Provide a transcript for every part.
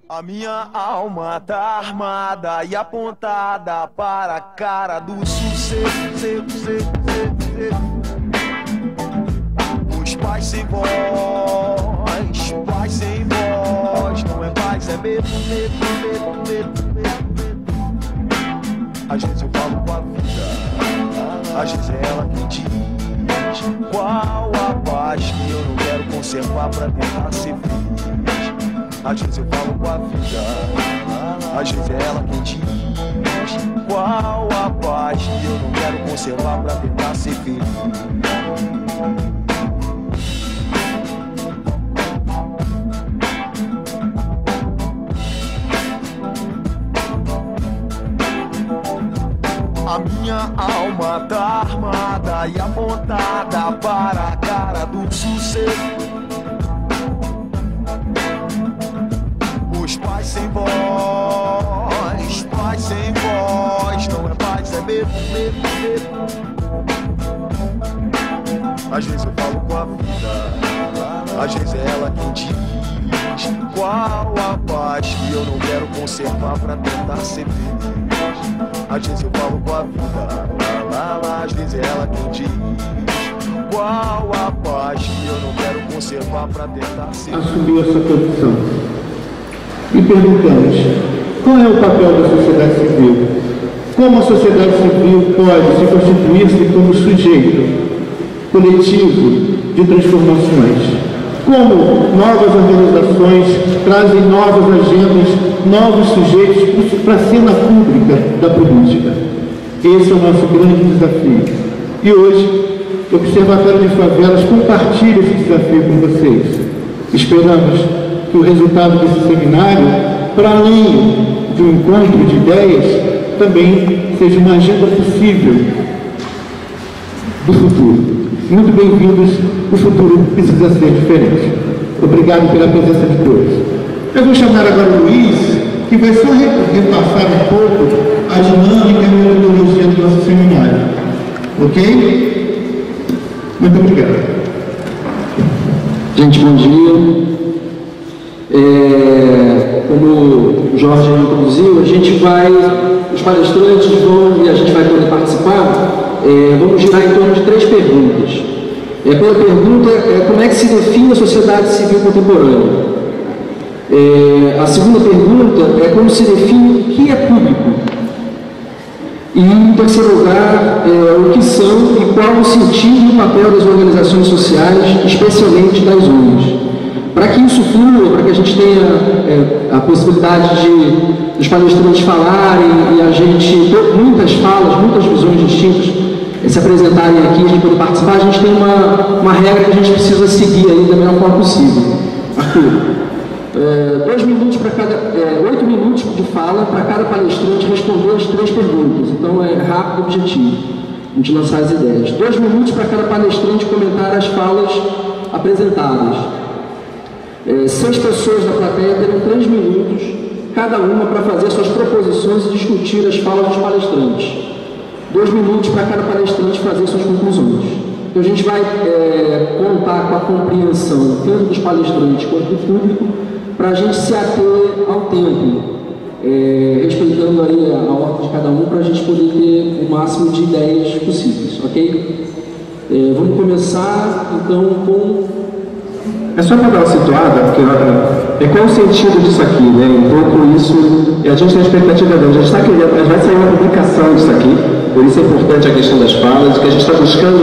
A minha alma tá armada e apontada para a cara do sucesso. Os pais sem voz, paz sem voz. Não é paz, é medo, medo, medo, medo, medo. Às vezes eu falo com a vida, às vezes é ela quem diz qual a paz que eu não quero conservar pra tentar ser feliz. Às vezes eu falo com a vida, às vezes é ela quem diz qual a paz que eu não quero conservar pra tentar ser feliz. A minha alma tá armada e apontada para a cara do sucesso. Os pais sem voz, paz sem voz. Não é paz, é medo, medo, medo. Às vezes eu falo com a vida, às vezes é ela quem diz qual a paz que eu não quero conservar pra tentar ser feliz. Às vezes eu falo com a vida, às vezes é ela quem diz qual a paz que eu não quero conservar pra tentar ser feliz. Assumiu essa posição. E perguntamos, qual é o papel da sociedade civil? Como a sociedade civil pode se constituir-se como sujeito coletivo de transformações? Como novas organizações trazem novas agendas, novos sujeitos para a cena pública da política? Esse é o nosso grande desafio. E hoje, o Observatório de Favelas compartilha esse desafio com vocês. Esperamos que o resultado desse seminário, para além de um encontro de ideias, também seja uma agenda possível do futuro. Muito bem-vindos, o futuro precisa ser diferente. Obrigado pela presença de todos. Eu vou chamar agora o Luiz, que vai só repassar um pouco a dinâmica e a metodologia do nosso seminário. Ok? Muito obrigado. Gente, bom dia. Como o Jorge introduziu, a gente vai, os palestrantes vão, e a gente vai poder participar, vamos girar em torno de 3 perguntas. A primeira pergunta é como é que se define a sociedade civil contemporânea. A segunda pergunta é como se define o que é público. E, em terceiro lugar, o que são e qual o sentido e o papel das organizações sociais, especialmente das ONGs. Para que isso flua, para que a gente tenha a possibilidade dos palestrantes falarem e a gente, muitas falas, muitas visões distintas, se apresentarem aqui, a gente poder participar, a gente tem uma regra que a gente precisa seguir aí da melhor forma possível. Arthur, 2 minutos para cada, 8 minutos de fala para cada palestrante responder as 3 perguntas. Então é rápido e objetivo, a gente lançar as ideias. 2 minutos para cada palestrante comentar as falas apresentadas. 6 pessoas da plateia terão 3 minutos, cada uma, para fazer suas proposições e discutir as falas dos palestrantes. 2 minutos para cada palestrante fazer suas conclusões. Então a gente vai contar com a compreensão tanto dos palestrantes quanto do público, para a gente se ater ao tempo, respeitando aí a ordem de cada um, para a gente poder ter o máximo de ideias possíveis, ok? Vamos começar então com... É só para dar uma situada, porque qual o sentido disso aqui, né? Um pouco isso, a gente tem a expectativa de a gente está querendo, mas vai sair uma publicação disso aqui, por isso é importante a questão das falas. O que a gente está buscando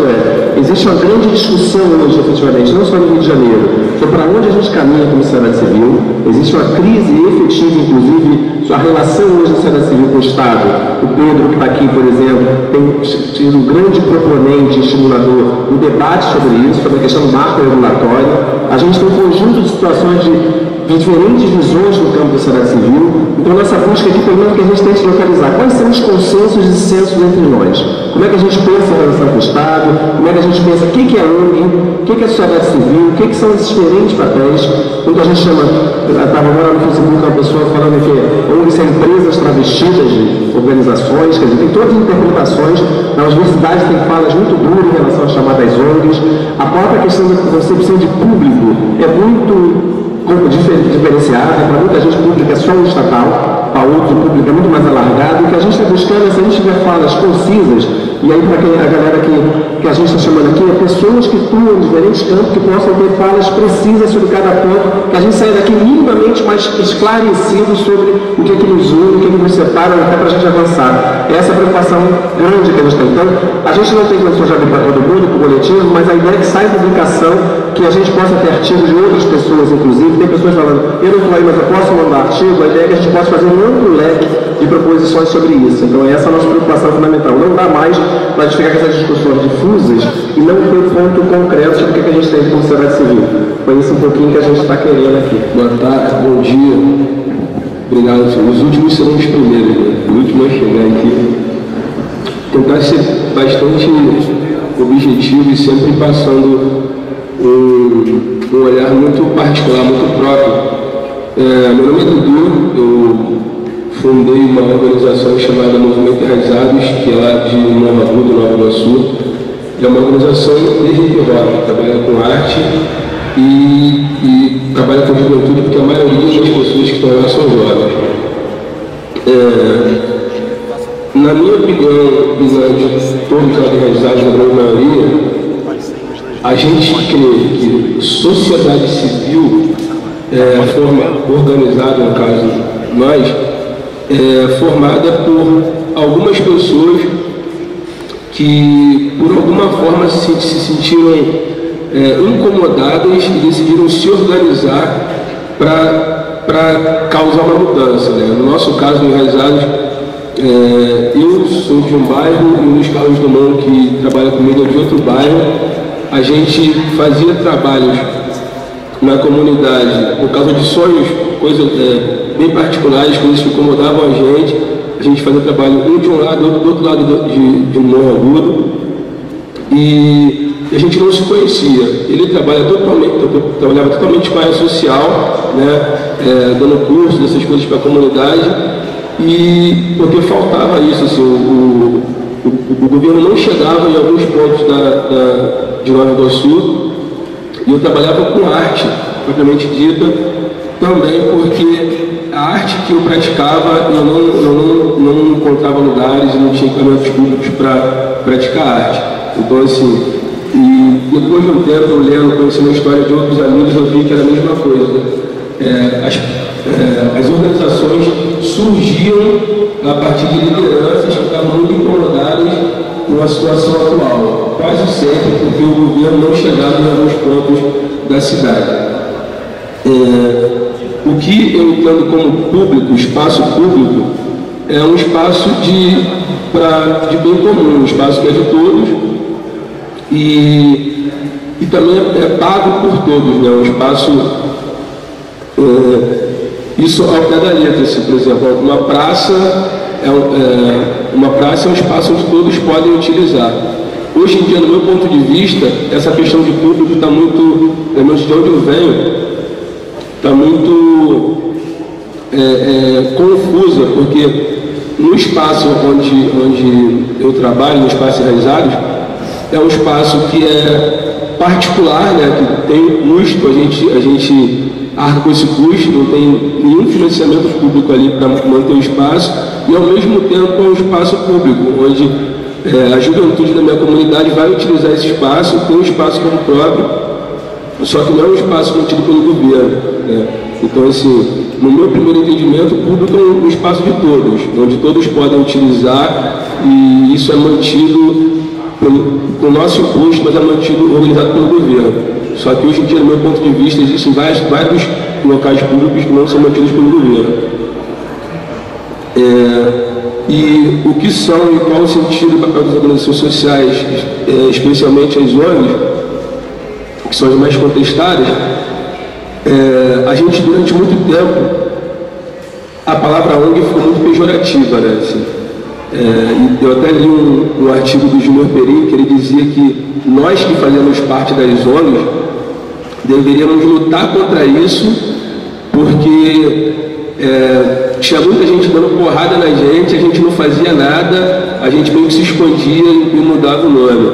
existe uma grande discussão hoje, efetivamente, não só no Rio de Janeiro, sobre para onde a gente caminha como sociedade civil. Existe uma crise efetiva, inclusive, a relação hoje da sociedade civil com o Estado. O Pedro, que está aqui, por exemplo, tem sido um grande proponente, estimulador, do debate sobre isso, sobre a questão do marco regulatório. A gente tem um conjunto de situações de diferentes visões no campo da sociedade civil. Então, nossa busca aqui, pelo menos, que a gente tente localizar quais são os consensos e dissensos entre nós. Como é que a gente pensa a relação com o Estado, como é que a gente pensa o que é a ONG, o que é a sociedade civil, o que são esses diferentes papéis. Quando a gente chama, estava agora no Facebook uma pessoa falando que ONG são empresas travestidas de organizações, quer dizer, tem todas as interpretações. Na universidade tem falas muito duras em relação às chamadas ONGs. A própria questão da concepção de público é muito diferenciada, para muita gente pública é só um estatal, para outro público é muito mais alargado. O que a gente está buscando é, se a gente tiver falas concisas, e aí para a galera que a gente está chamando aqui, é pessoas que atuam em diferentes campos, que possam ter falas precisas sobre cada ponto, que a gente saia daqui minimamente mais esclarecido sobre o que nos une, o que nos separa, até para a gente avançar. Essa é a preocupação grande que a gente tem. Então, a gente não tem condições de abrir para todo mundo, para o coletivo, mas a ideia é que saia publicação, que a gente possa ter artigos de outras pessoas, inclusive. Tem pessoas falando, eu não estou aí, mas eu posso mandar artigo. A ideia é que a gente possa fazer um amplo leque de proposições sobre isso. Então, essa é a nossa preocupação fundamental. Não dá mais para a gente ficar com essas discussões difusas e não ter ponto concreto sobre o que a gente tem como sociedade civil. Foi isso um pouquinho que a gente está querendo aqui. Boa tarde, bom dia. Obrigado, senhor. Os últimos serão os primeiros, né? O último a chegar aqui. Tentar ser bastante objetivo e sempre passando um olhar muito particular, muito próprio. Meu nome é Dudu, eu fundei uma organização chamada Movimento Enraizados, que é lá de Nova Aguda, Nova Iguaçu. É uma organização de hip hop, que trabalha com arte e trabalha com juventude, porque a maioria das pessoas que estão lá são jovens. Na minha opinião, e na de todos os enraizados, na grande maioria, a gente crê que sociedade civil, forma organizada, no caso nós, formada por algumas pessoas que, por alguma forma, se sentiram incomodadas e decidiram se organizar para causar uma mudança, né? No nosso caso, no Enraizados, eu sou de um bairro e o Luiz Carlos Dumont, que trabalha comigo, é de outro bairro. A gente fazia trabalhos na comunidade por causa de sonhos, coisas bem particulares, coisas que incomodavam a gente. A gente fazia trabalho um de um lado, outro do outro lado de Morro Agudo, e a gente não se conhecia. Ele trabalhava totalmente com a área social, né, dando curso dessas coisas para a comunidade, e porque faltava isso, assim, o governo não chegava em alguns pontos de Nova Iguaçu, e eu trabalhava com arte, propriamente dita, também porque a arte que eu praticava, eu não encontrava lugares e não tinha equipamentos públicos para praticar arte. Então, assim, e depois de um tempo, eu lendo, conhecendo a história de outros amigos, eu vi que era a mesma coisa. As organizações surgiam a partir de lideranças que estavam muito incomodadas com a situação atual, quase sempre porque o governo não chegava em alguns pontos da cidade. O que eu entendo como público, espaço público, é um espaço de bem comum, um espaço que é de todos e também é pago por todos, né? Um espaço, isso ao pé da letra, assim, por exemplo, uma praça é um espaço onde todos podem utilizar. Hoje em dia, no meu ponto de vista, essa questão de público está muito, pelo menos de onde eu venho, está muito confusa, porque no espaço onde eu trabalho, no espaço Enraizados, é um espaço que é particular, né, que tem custo, a gente arca com esse custo, não tem nenhum financiamento público ali para manter o espaço, e ao mesmo tempo é um espaço público, onde a juventude da minha comunidade vai utilizar esse espaço, tem um espaço como próprio, só que não é um espaço mantido pelo governo, né? Então, assim, no meu primeiro entendimento, o público é um espaço de todos, onde todos podem utilizar, e isso é mantido com o nosso imposto, mas é mantido, organizado pelo governo. Só que hoje em dia, no meu ponto de vista, existem vários locais públicos que não são mantidos pelo governo. E o que são e qual o sentido do papel das organizações sociais, especialmente as ONGs, que são as mais contestadas, a gente, durante muito tempo, a palavra ONG ficou muito pejorativa, né? Assim, eu até li um artigo do Júnior Perim, que ele dizia que nós que fazemos parte das ONGs deveríamos lutar contra isso, porque tinha muita gente dando porrada na gente, a gente não fazia nada, a gente meio que se escondia e mudava o nome.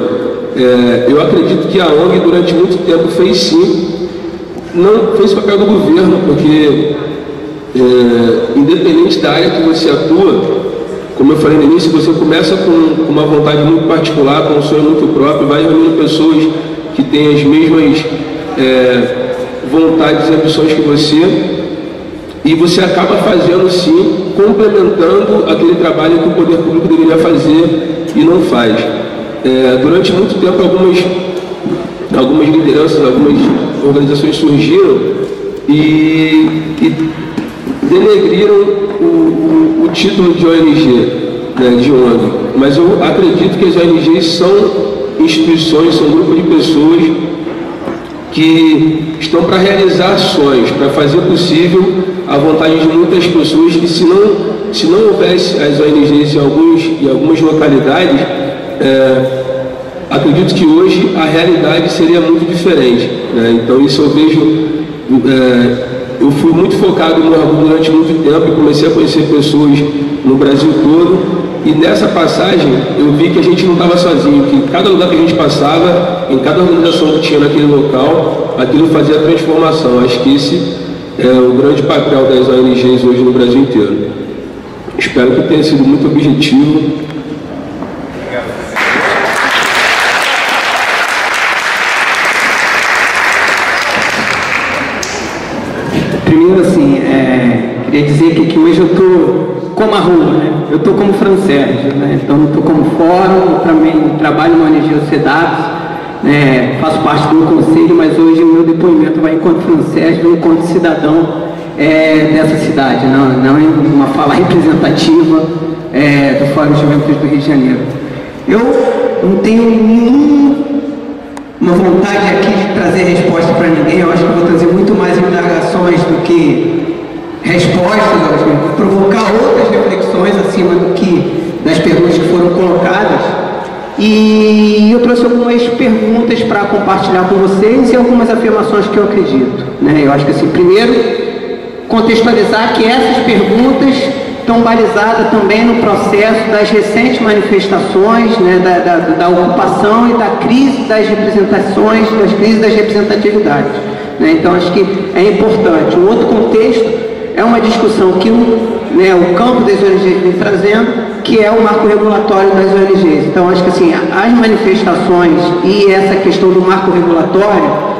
Eu acredito que a ONG durante muito tempo fez sim não fez o papel do governo, porque independente da área que você atua, como eu falei no início, você começa com uma vontade muito particular, com um sonho muito próprio, vai reunindo pessoas que têm as mesmas vontades e ambições que você, e você acaba fazendo sim, complementando aquele trabalho que o poder público deveria fazer e não faz. Durante muito tempo algumas lideranças, algumas organizações surgiram e denegriram o título de ONG, né, de ONG. Mas eu acredito que as ONGs são instituições, são um grupo de pessoas que estão para realizar ações, para fazer possível a vontade de muitas pessoas, que se não houvesse as ONGs em algumas localidades, acredito que hoje a realidade seria muito diferente, né? Então isso eu vejo, eu fui muito focado no Morro durante muito tempo e comecei a conhecer pessoas no Brasil todo, e nessa passagem eu vi que a gente não estava sozinho, que cada lugar que a gente passava, em cada organização que tinha naquele local, aquilo fazia transformação. Acho que esse é o grande papel das ONGs hoje no Brasil inteiro. Espero que tenha sido muito objetivo. Primeiro, assim, queria dizer que hoje eu estou como a rua, né? Eu estou como Francérgio, né? Então não estou como fórum, eu também trabalho na ONG OCEDAPS, né? Faço parte do conselho, mas hoje o meu depoimento vai enquanto Francérgio, enquanto cidadão dessa cidade, não é uma fala representativa do Fórum de Juventude do Rio de Janeiro. Eu não tenho nenhuma vontade aqui de trazer resposta para ninguém. Eu acho que eu vou trazer muito mais indagações do que respostas, vou provocar outras reflexões acima do que das perguntas que foram colocadas. E eu trouxe algumas perguntas para compartilhar com vocês e algumas afirmações que eu acredito, né? Eu acho que, assim, primeiro, contextualizar que essas perguntas estão balizadas também no processo das recentes manifestações, né, da ocupação e da crise das representações, das crises das representatividades, né? Então acho que é importante. Um outro contexto é uma discussão que o campo das ONGs vem trazendo, que é o marco regulatório das ONGs. Então acho que, assim, as manifestações e essa questão do marco regulatório,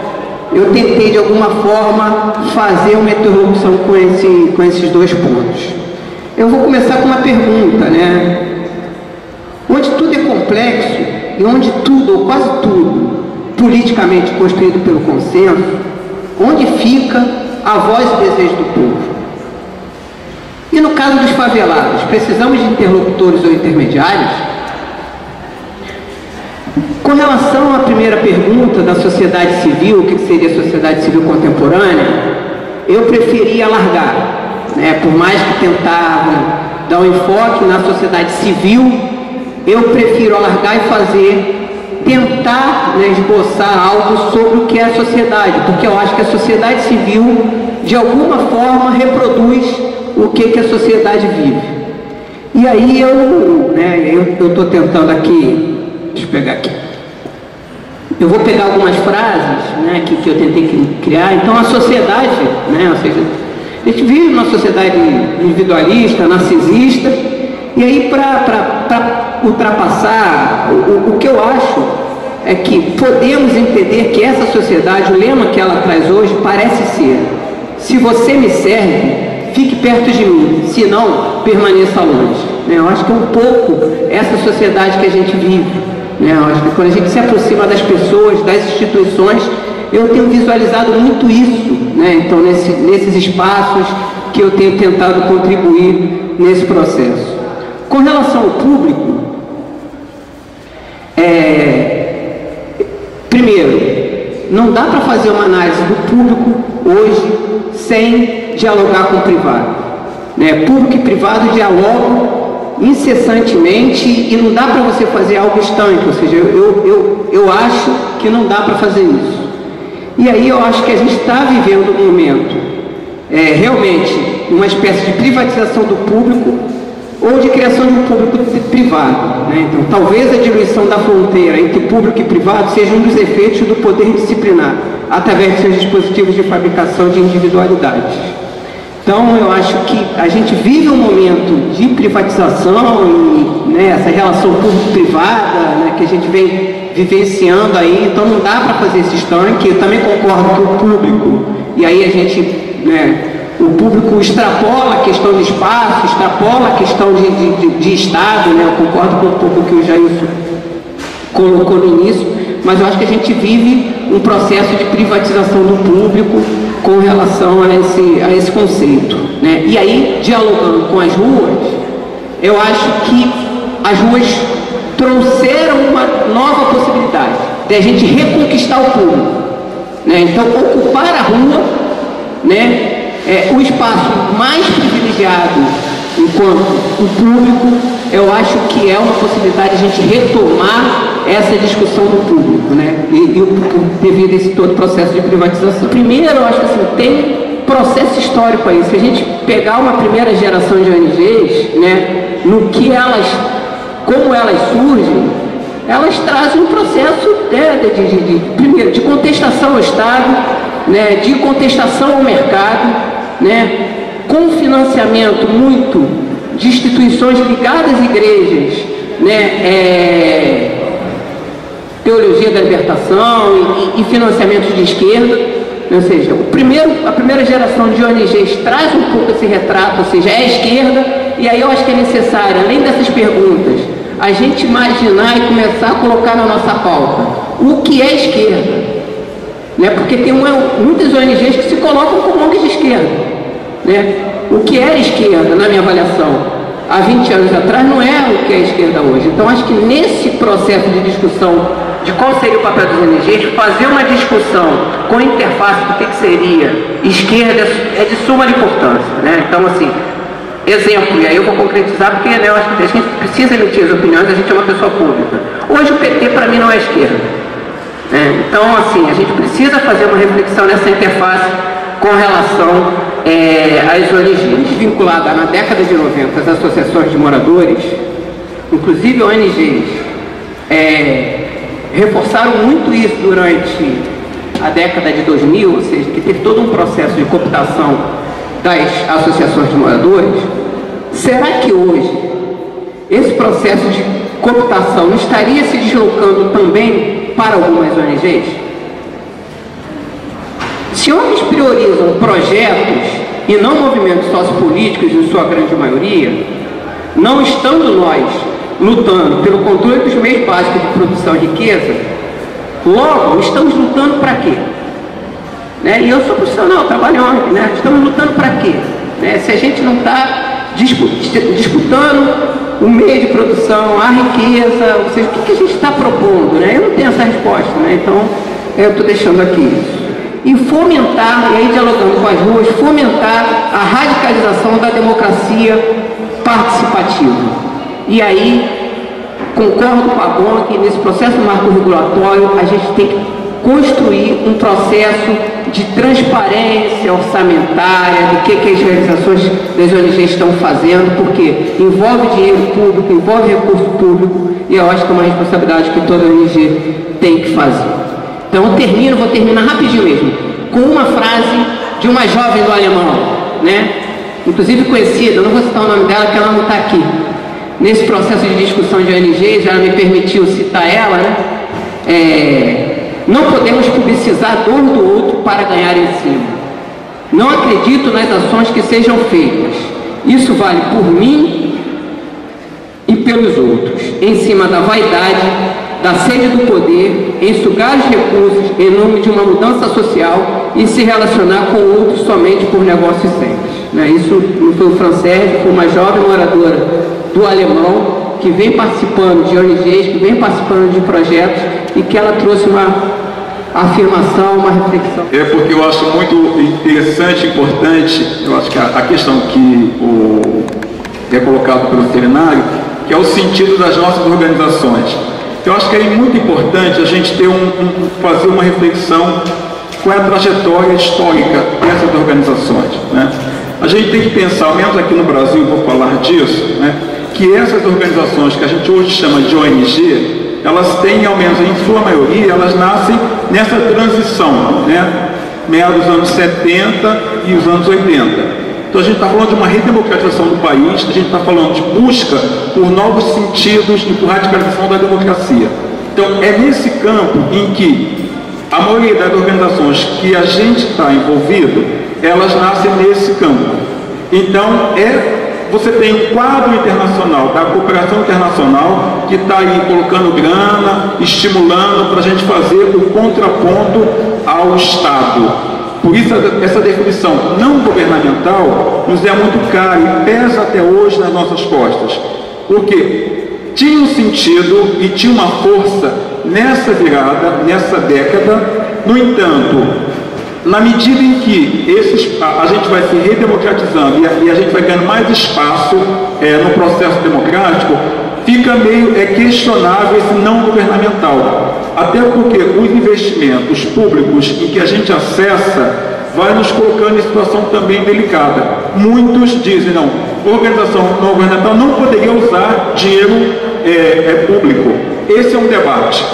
eu tentei de alguma forma fazer uma interlocução com esses dois pontos. Eu vou começar com uma pergunta, né? Onde tudo é complexo e onde tudo, ou quase tudo, politicamente construído pelo consenso, onde fica a voz e desejo do povo? E no caso dos favelados, precisamos de interlocutores ou intermediários? Com relação à primeira pergunta da sociedade civil, o que seria a sociedade civil contemporânea, eu preferia alargar, né? Por mais que tentava dar um enfoque na sociedade civil, eu prefiro alargar e tentar, né, esboçar algo sobre o que é a sociedade, porque eu acho que a sociedade civil, de alguma forma, reproduz o que a sociedade vive. E aí eu estou tentando aqui, deixa eu pegar aqui, eu vou pegar algumas frases, né, que eu tentei criar. Então a sociedade, né, ou seja, a gente vive numa sociedade individualista, narcisista, e aí para ultrapassar, o que eu acho é que podemos entender que essa sociedade, o lema que ela traz hoje, parece ser: se você me serve, fique perto de mim, se não, permaneça longe. Eu acho que é um pouco essa sociedade que a gente vive. Eu acho que quando a gente se aproxima das pessoas, das instituições, eu tenho visualizado muito isso, né? Então, nesses espaços que eu tenho tentado contribuir nesse processo. Com relação ao público, primeiro, não dá para fazer uma análise do público hoje sem dialogar com o privado, né? Público e privado dialogam incessantemente e não dá para você fazer algo estanque, ou seja, eu acho que não dá para fazer isso. E aí eu acho que a gente está vivendo um momento, realmente, uma espécie de privatização do público, ou de criação de um público privado, né? Então, talvez a diluição da fronteira entre público e privado seja um dos efeitos do poder disciplinar, através de seus dispositivos de fabricação de individualidades. Então, eu acho que a gente vive um momento de privatização e, né, essa relação público-privada, né, que a gente vem vivenciando aí, então não dá para fazer esse estanque. Eu também concordo que o público, e aí a gente, né, o público extrapola a questão de espaço, extrapola a questão de Estado, né, eu concordo com um pouco que o Jailson colocou no início, mas eu acho que a gente vive um processo de privatização do público com relação a esse conceito, né? E aí, dialogando com as ruas, eu acho que as ruas trouxeram uma nova possibilidade de a gente reconquistar o público, né? Então, ocupar a rua, né, o espaço mais privilegiado enquanto o público, eu acho que é uma possibilidade de a gente retomar essa discussão do público, né? Devido a esse todo processo de privatização. Primeiro, eu acho que assim, tem processo histórico aí. Se a gente pegar uma primeira geração de ONGs, né, no que elas, como elas surgem, elas trazem um processo primeiro, de contestação ao Estado, né, de contestação ao mercado, né, com financiamento muito de instituições ligadas às igrejas, né, teologia da libertação e financiamentos de esquerda, ou seja, a primeira geração de ONGs traz um pouco esse retrato, ou seja, é a esquerda, e aí eu acho que é necessário, além dessas perguntas, a gente imaginar e começar a colocar na nossa pauta o que é esquerda, né? Porque tem muitas ONGs que se colocam como ONGs de esquerda, né? O que era esquerda, na minha avaliação, há 20 anos atrás, não é o que é esquerda hoje. Então, acho que nesse processo de discussão de qual seria o papel das ONGs, fazer uma discussão com interface do que seria esquerda é de suma importância, né? Então, assim, exemplo, e aí eu vou concretizar porque, né, eu acho que a gente precisa emitir as opiniões, a gente é uma pessoa pública. Hoje o PT, para mim, não é esquerda, né? Então, assim, a gente precisa fazer uma reflexão nessa interface com relação às ONGs, vinculada na década de 90 às associações de moradores, inclusive ONGs, reforçaram muito isso durante a década de 2000, ou seja, que teve todo um processo de cooptação das associações de moradores. Será que hoje esse processo de cooptação não estaria se deslocando também para algumas ONGs? Se ONGs priorizam projetos e não movimentos sociopolíticos em sua grande maioria, não estando nós lutando pelo controle dos meios básicos de produção de riqueza, logo estamos lutando para quê? Né? E eu sou profissional, trabalho em ONG, né? Estamos lutando para quê? Né? Se a gente não está disputando o meio de produção, a riqueza, ou seja, o que a gente está propondo? Né? Eu não tenho essa resposta, né? Então eu estou deixando aqui isso. E fomentar, e aí dialogando com as ruas, fomentar a radicalização da democracia participativa. E aí, concordo com a GON que nesse processo marco regulatório a gente tem que construir um processo de transparência orçamentária do que as realizações das ONGs estão fazendo, porque envolve dinheiro público, envolve recurso público, e eu acho que é uma responsabilidade que toda ONG tem que fazer. Então eu vou terminar rapidinho mesmo, com uma frase de uma jovem do Alemão, né? Inclusive conhecida, eu não vou citar o nome dela porque ela não está aqui. Nesse processo de discussão de ONGs, ela me permitiu citar ela, né? Não podemos publicizar a dor do outro para ganhar em cima. Não acredito nas ações que sejam feitas. Isso vale por mim e pelos outros, em cima da vaidade, da sede do poder, em sugar os recursos em nome de uma mudança social e se relacionar com outros somente por negócios sérios. Né? Isso não foi o Francérgio, foi uma jovem moradora do Alemão que vem participando de ONGs, que vem participando de projetos e que ela trouxe uma afirmação, uma reflexão. É porque eu acho muito interessante, importante, eu acho que a questão que é colocado pelo veterinário, que é o sentido das nossas organizações. Eu acho que é muito importante a gente ter fazer uma reflexão com a trajetória histórica dessas organizações, né? A gente tem que pensar, ao menos aqui no Brasil, vou falar disso, né? que essas organizações que a gente hoje chama de ONG, elas têm, ao menos em sua maioria, elas nascem nessa transição, né? Meados dos anos 70 e os anos 80. Então a gente está falando de uma redemocratização do país, a gente está falando de busca por novos sentidos e por radicalização da democracia. Então é nesse campo em que a maioria das organizações que a gente está envolvido, elas nascem nesse campo. Então você tem um quadro internacional, da cooperação internacional, que está aí colocando grana, estimulando para a gente fazer o contraponto ao Estado. Por isso, essa definição não governamental nos é muito cara e pesa até hoje nas nossas costas. Porque tinha um sentido e tinha uma força nessa virada, nessa década. No entanto, na medida em que a gente vai se redemocratizando e a gente vai ganhando mais espaço no processo democrático, fica meio questionável esse não governamental. Até porque os investimentos públicos em que a gente acessa vai nos colocando em situação também delicada. Muitos dizem, não, organização não governamental não poderia usar dinheiro público. Esse é um debate.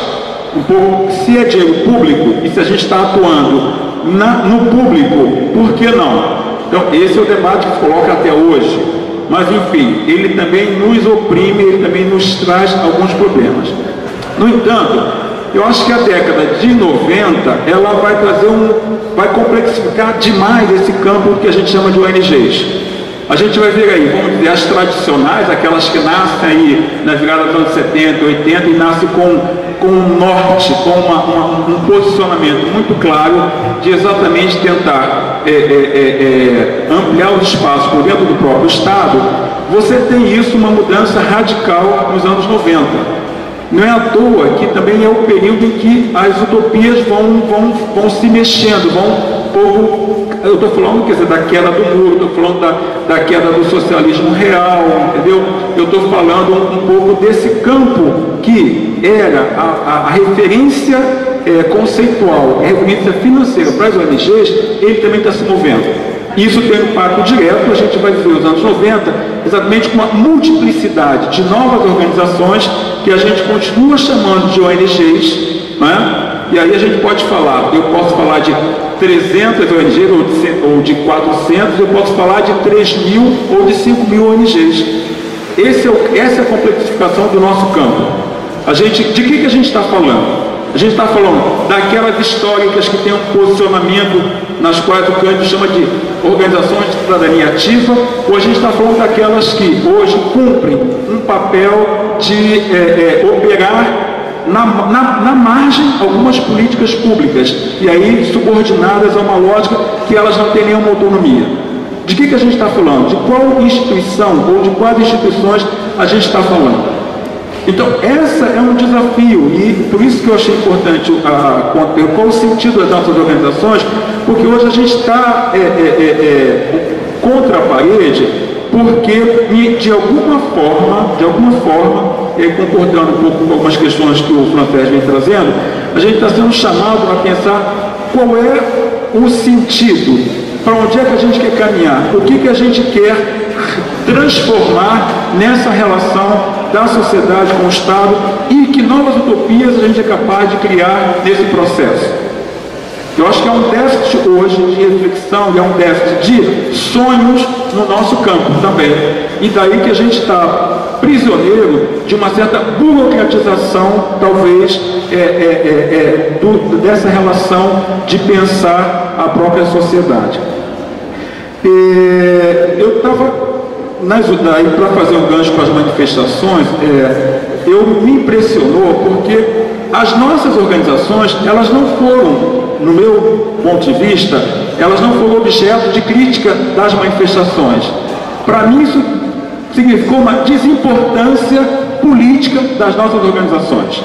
Um pouco, se é dinheiro público e se a gente está atuando no público, por que não? Então, esse é o debate que se coloca até hoje. Mas, enfim, ele também nos oprime, ele também nos traz alguns problemas. No entanto, eu acho que a década de 90, ela vai complexificar demais esse campo que a gente chama de ONGs. A gente vai ver aí, vamos dizer, as tradicionais, aquelas que nascem aí na virada dos anos 70, 80 e nascem com um norte, com um posicionamento muito claro de exatamente tentar ampliar os espaços por dentro do próprio Estado. Você tem isso, uma mudança radical nos anos 90. Não é à toa que também é o período em que as utopias vão se mexendo, eu estou falando, quer dizer, da queda do muro, estou falando da queda do socialismo real, entendeu? Eu estou falando um pouco desse campo que era a referência conceitual, a referência financeira para as ONGs, ele também está se movendo. Isso tem um impacto direto, a gente vai ver os anos 90, exatamente com uma multiplicidade de novas organizações que a gente continua chamando de ONGs, né? E aí a gente pode falar, eu posso falar de 300 ONGs ou de 400, eu posso falar de 3.000 ou de 5.000 ONGs. Essa é a complexificação do nosso campo. De que a gente está falando? A gente está falando daquelas históricas que têm um posicionamento nas quais o Cândido chama de organizações de cidadania ativa, ou a gente está falando daquelas que hoje cumprem um papel de operar na margem algumas políticas públicas, e aí subordinadas a uma lógica que elas não têm nenhuma autonomia. De que a gente está falando? De qual instituição ou de quais instituições a gente está falando? Então, essa é um desafio, e por isso que eu achei importante qual o sentido das nossas organizações, porque hoje a gente está contra a parede, porque de alguma forma, concordando um pouco com algumas questões que o Francés vem trazendo, a gente está sendo chamado a pensar qual é o sentido, para onde é que a gente quer caminhar, o que a gente quer transformar nessa relação da sociedade com o Estado e que novas utopias a gente é capaz de criar nesse processo. Eu acho que é um déficit hoje de reflexão e é um déficit de sonhos no nosso campo também. E daí que a gente está prisioneiro de uma certa burocratização, talvez, dessa relação de pensar a própria sociedade. Eu estava, para fazer um gancho com as manifestações, me impressionou porque as nossas organizações, elas não foram, no meu ponto de vista, elas não foram objeto de crítica das manifestações. Para mim, isso significou uma desimportância política das nossas organizações.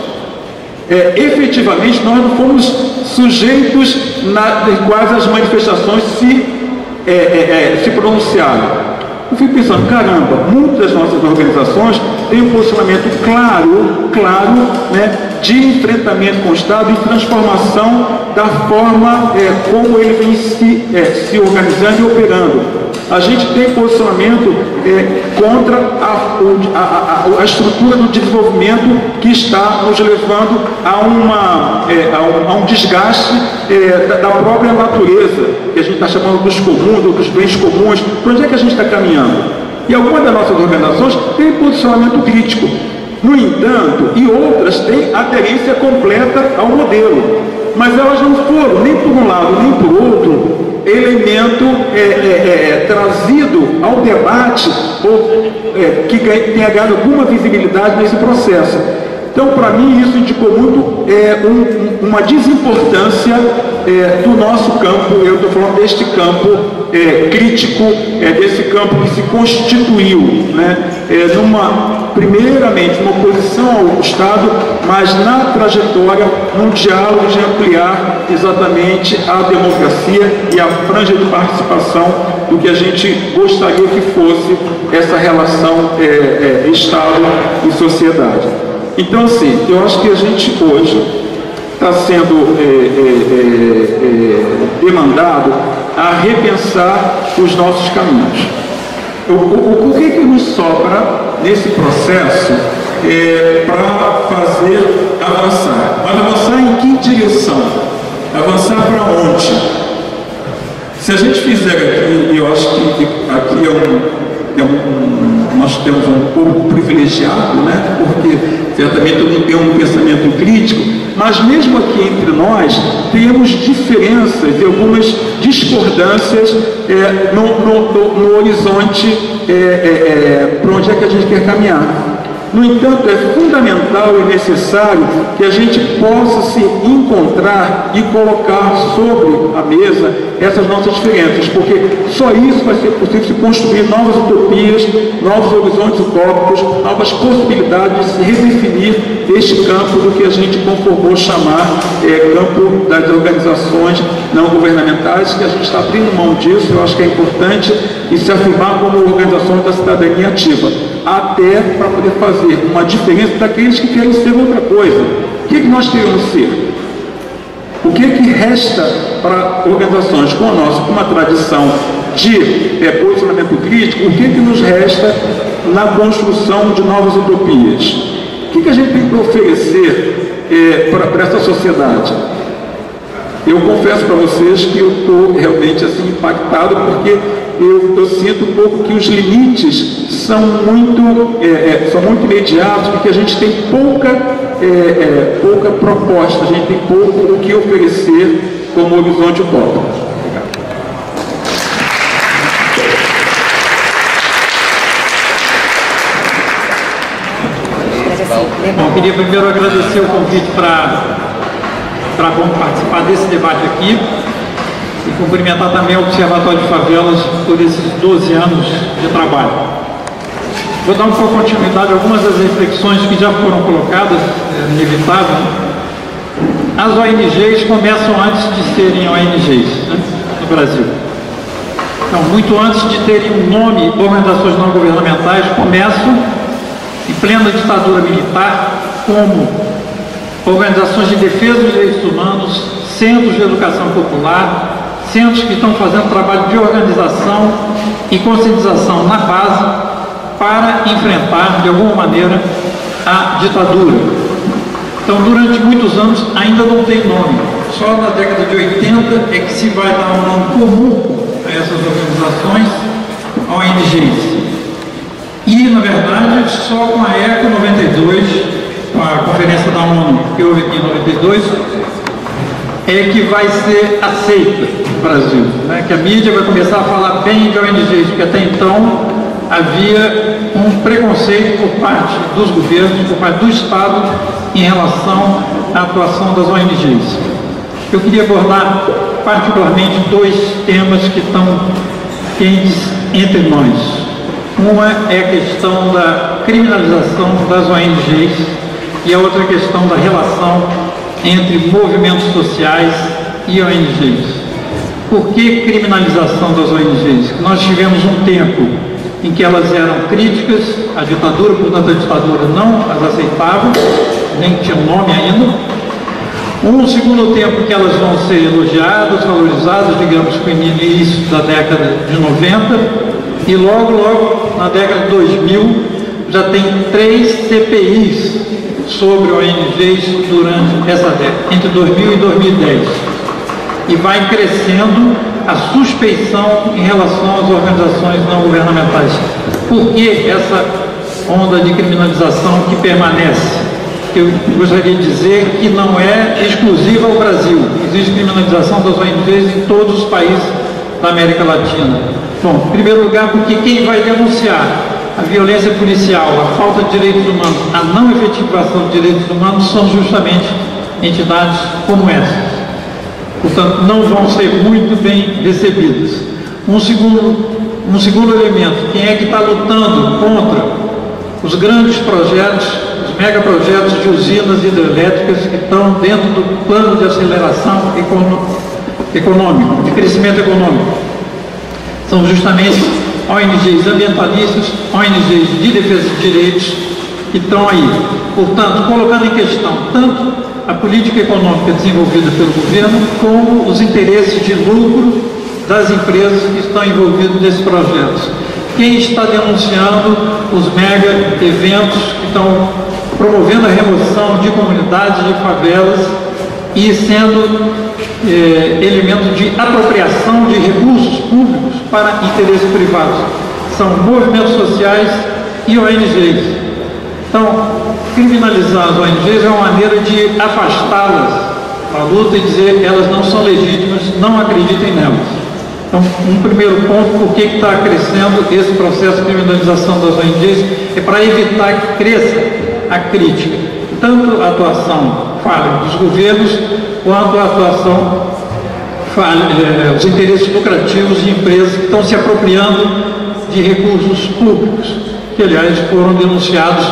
Efetivamente, nós não fomos sujeitos nas quais as manifestações se pronunciaram. Eu fico pensando, caramba, muitas das nossas organizações têm um posicionamento claro, né, de enfrentamento com o Estado e transformação da forma como ele vem se organizando e operando. A gente tem posicionamento contra a estrutura do desenvolvimento que está nos levando a um desgaste da própria natureza, que a gente está chamando dos comuns, ou dos bens comuns. Para onde é que a gente está caminhando? E algumas das nossas organizações têm posicionamento crítico. No entanto, e outras têm aderência completa ao modelo. Mas elas não foram, nem por um lado, nem por outro, elemento trazido ao debate ou que tenha ganhado alguma visibilidade nesse processo. Então, para mim, isso indicou muito uma desimportância do nosso campo. Eu estou falando deste campo crítico, desse campo que se constituiu, né, primeiramente, uma oposição ao Estado, mas na trajetória, num diálogo de ampliar exatamente a democracia e a franja de participação do que a gente gostaria que fosse essa relação Estado e sociedade. Então, assim, eu acho que a gente hoje está sendo demandado a repensar os nossos caminhos. O que nos sobra nesse processo para fazer avançar? Mas avançar em que direção? Avançar para onde? Se a gente fizer aqui, e eu acho que aqui nós temos um pouco privilegiado, né? Porque certamente todo mundo tem um pensamento crítico, mas mesmo aqui entre nós temos diferenças e algumas discordâncias no horizonte para onde é que a gente quer caminhar. No entanto, é fundamental e necessário que a gente possa se encontrar e colocar sobre a mesa essas nossas diferenças, porque só isso vai ser possível se construir novas utopias, novos horizontes utópicos, novas possibilidades de se redefinir este campo do que a gente conformou chamar campo das organizações não governamentais, que a gente está abrindo mão disso. Eu acho que é importante e se afirmar como organizações da cidadania ativa, até para poder fazer uma diferença daqueles que querem ser outra coisa. O que nós queremos ser? O que resta para organizações como a nossa, com uma tradição de posicionamento crítico, o que nos resta na construção de novas utopias? O que a gente tem para oferecer para essa sociedade? Eu confesso para vocês que eu estou realmente assim impactado, porque eu sinto um pouco que os limites são muito imediatos, porque a gente tem pouca proposta, a gente tem pouco o que oferecer como horizonte utópico. Bom, eu queria primeiro agradecer o convite para participar desse debate aqui e cumprimentar também o Observatório de Favelas por esses 12 anos de trabalho. Vou dar um pouco de continuidade a algumas das reflexões que já foram colocadas, inevitável. As ONGs começam antes de serem ONGs, né, no Brasil. Então, muito antes de terem um nome, organizações não governamentais começam em plena ditadura militar como organizações de defesa dos direitos humanos, centros de educação popular, centros que estão fazendo trabalho de organização e conscientização na base para enfrentar, de alguma maneira, a ditadura. Então, durante muitos anos, ainda não tem nome. Só na década de 80 é que se vai dar um nome comum a essas organizações, ONGs. E, na verdade, só com a ECO 92, a conferência da ONU que houve aqui em 92, é que vai ser aceita no Brasil, né? Que a mídia vai começar a falar bem de ONGs, porque até então havia um preconceito por parte dos governos, por parte do Estado, em relação à atuação das ONGs. Eu queria abordar particularmente dois temas que estão quentes entre nós. Uma é a questão da criminalização das ONGs e a outra questão da relação entre movimentos sociais e ONGs. Por que criminalização das ONGs? Nós tivemos um tempo em que elas eram críticas à ditadura, portanto a ditadura não as aceitava, nem tinha um nome ainda. Um segundo tempo que elas vão ser elogiadas, valorizadas, digamos, com o início da década de 90, E logo, na década de 2000, já tem 3 CPIs sobre ONGs durante essa década, entre 2000 e 2010. E vai crescendo a suspeição em relação às organizações não governamentais. Por que essa onda de criminalização que permanece? Eu gostaria de dizer que não é exclusiva ao Brasil. Existe criminalização das ONGs em todos os países da América Latina. Bom, em primeiro lugar, porque quem vai denunciar a violência policial, a falta de direitos humanos, a não efetivação de direitos humanos são justamente entidades como essas. Portanto, não vão ser muito bem recebidas. Um segundo elemento, quem é que está lutando contra os grandes projetos, os megaprojetos de usinas hidrelétricas que estão dentro do plano de aceleração econômico, de crescimento econômico? São justamente ONGs ambientalistas, ONGs de defesa de direitos que estão aí. Portanto, colocando em questão tanto a política econômica desenvolvida pelo governo, como os interesses de lucro das empresas que estão envolvidas nesses projetos. Quem está denunciando os mega eventos que estão promovendo a remoção de comunidades, de favelas e sendo elemento de apropriação de recursos públicos para interesses privados? São movimentos sociais e ONGs. Então, criminalizar as ONGs é uma maneira de afastá-las da luta e dizer elas não são legítimas, não acreditem nelas. Então, um primeiro ponto, por que está crescendo esse processo de criminalização das ONGs, é para evitar que cresça a crítica, tanto a atuação falha dos governos, quanto a atuação falha, os interesses lucrativos de empresas que estão se apropriando de recursos públicos, que aliás foram denunciados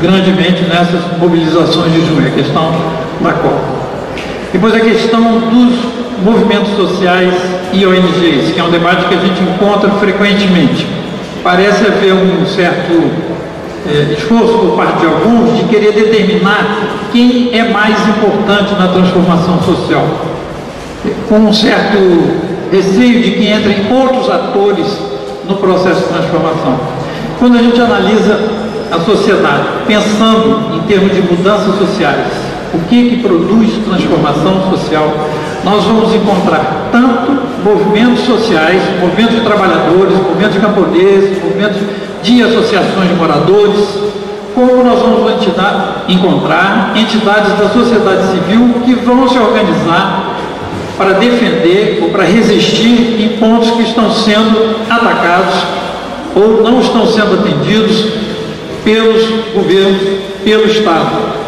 grandemente nessas mobilizações de junho, a questão da Copa. Depois a questão dos movimentos sociais e ONGs, que é um debate que a gente encontra frequentemente. Parece haver um certo esforço por parte de alguns de querer determinar quem é mais importante na transformação social, com um certo receio de que entrem outros atores no processo de transformação. Quando a gente analisa a sociedade, pensando em termos de mudanças sociais, o que produz transformação social, nós vamos encontrar tanto movimentos sociais, movimentos de trabalhadores, movimentos de camponeses, movimentos de associações de moradores, como nós vamos encontrar entidades da sociedade civil que vão se organizar para defender ou para resistir em pontos que estão sendo atacados ou não estão sendo atendidos pelos governos, pelo Estado.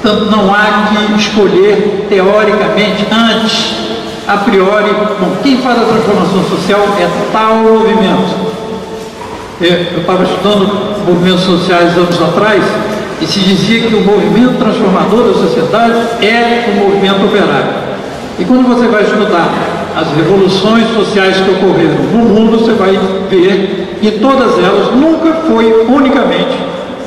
Portanto, não há que escolher teoricamente, antes, a priori, bom, quem faz a transformação social é tal movimento. Eu estava estudando movimentos sociais anos atrás e se dizia que o movimento transformador da sociedade é o movimento operário. E quando você vai estudar as revoluções sociais que ocorreram no mundo, você vai ver que todas elas nunca foi unicamente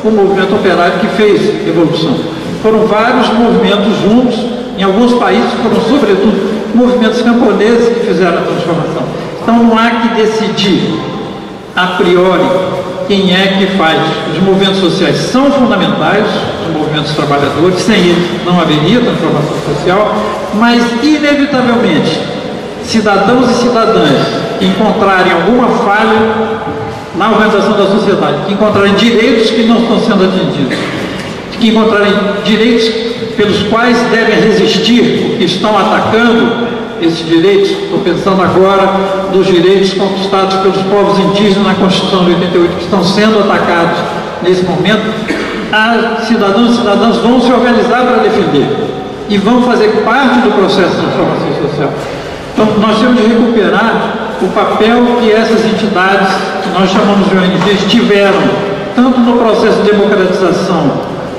o movimento operário que fez revolução. Foram vários movimentos juntos, em alguns países foram sobretudo movimentos camponeses que fizeram a transformação. Então não há que decidir a priori quem é que faz. Os movimentos sociais são fundamentais, os movimentos trabalhadores, sem eles não haveria transformação social, mas inevitavelmente cidadãos e cidadãs que encontrarem alguma falha na organização da sociedade, que encontrarem direitos que não estão sendo atendidos, que encontrarem direitos pelos quais devem resistir, porque estão atacando esses direitos. Estou pensando agora dos direitos conquistados pelos povos indígenas na Constituição de 88, que estão sendo atacados nesse momento. As cidadãos e cidadãs vão se organizar para defender e vão fazer parte do processo de transformação social. Então, nós temos de recuperar o papel que essas entidades, que nós chamamos de ONGs, tiveram, tanto no processo de democratização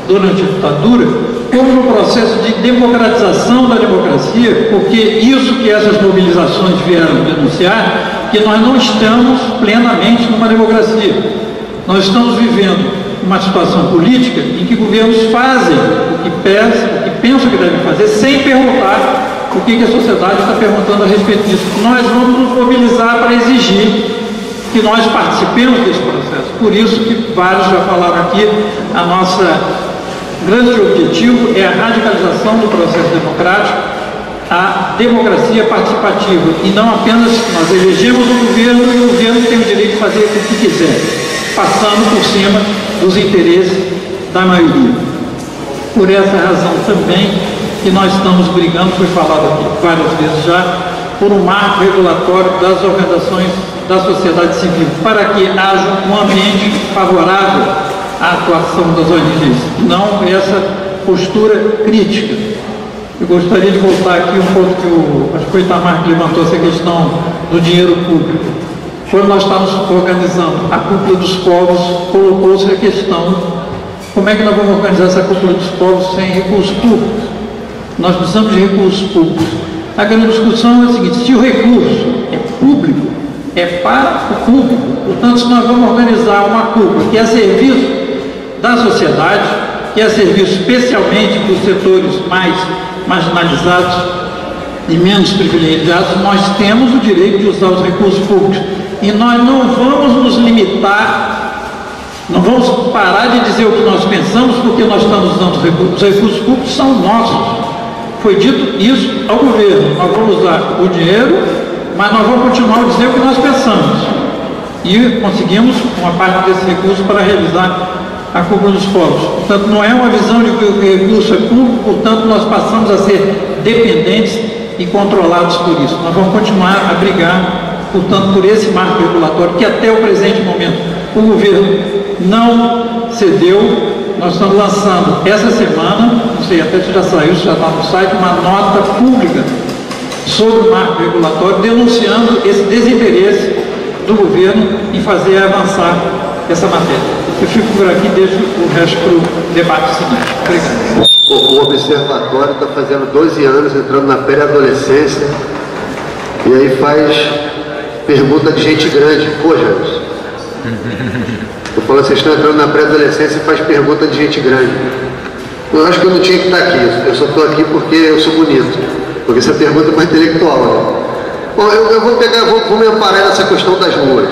durante a ditadura, como no processo de democratização da democracia, porque isso que essas mobilizações vieram denunciar, que nós não estamos plenamente numa democracia. Nós estamos vivendo uma situação política em que governos fazem o que pensam que devem fazer, sem perguntar o que a sociedade está perguntando a respeito disso. Nós vamos nos mobilizar para exigir que nós participemos desse processo. Por isso que vários já falaram aqui, a nossa grande objetivo é a radicalização do processo democrático, a democracia participativa, e não apenas nós elegemos o governo e o governo tem o direito de fazer o que quiser, passando por cima dos interesses da maioria. Por essa razão também que nós estamos brigando, foi falado aqui várias vezes já, por um marco regulatório das organizações da sociedade civil, para que haja um ambiente favorável à atuação das ONGs, não essa postura crítica. Eu gostaria de voltar aqui um pouco que acho que o Itamar que levantou essa questão do dinheiro público. Quando nós estávamos organizando a Cúpula dos Povos, colocou-se a questão, como é que nós vamos organizar essa Cúpula dos Povos sem recursos públicos? Nós precisamos de recursos públicos. A grande discussão é a seguinte: se o recurso é público, é para o público. Portanto, se nós vamos organizar uma cúpula que é a serviço da sociedade, que é a serviço especialmente dos setores mais marginalizados e menos privilegiados, nós temos o direito de usar os recursos públicos. E nós não vamos nos limitar, não vamos parar de dizer o que nós pensamos, porque nós estamos usando os recursos. Os recursos públicos são nossos. Foi dito isso ao governo: nós vamos usar o dinheiro, mas nós vamos continuar a dizer o que nós pensamos. E conseguimos uma parte desse recurso para realizar a Cúpula dos Povos. Portanto, não é uma visão de que o recurso é público, portanto, nós passamos a ser dependentes e controlados por isso. Nós vamos continuar a brigar, portanto, por esse marco regulatório, que até o presente momento o governo não cedeu. Nós estamos lançando essa semana, não sei até se já saiu, se já está no site, uma nota pública sobre o marco regulatório, denunciando esse desinteresse do governo em fazer avançar essa matéria. Eu fico por aqui e deixo o resto para o debate seguinte. Obrigado. O observatório está fazendo 12 anos, entrando na pré-adolescência, e aí faz pergunta de gente grande. Pô, James, eu falo, vocês estão entrando na pré-adolescência e faz pergunta de gente grande. Eu acho que eu não tinha que estar aqui, eu só estou aqui porque eu sou bonito, porque essa pergunta é mais intelectual, né? Bom, eu vou me amparar nessa questão das ruas.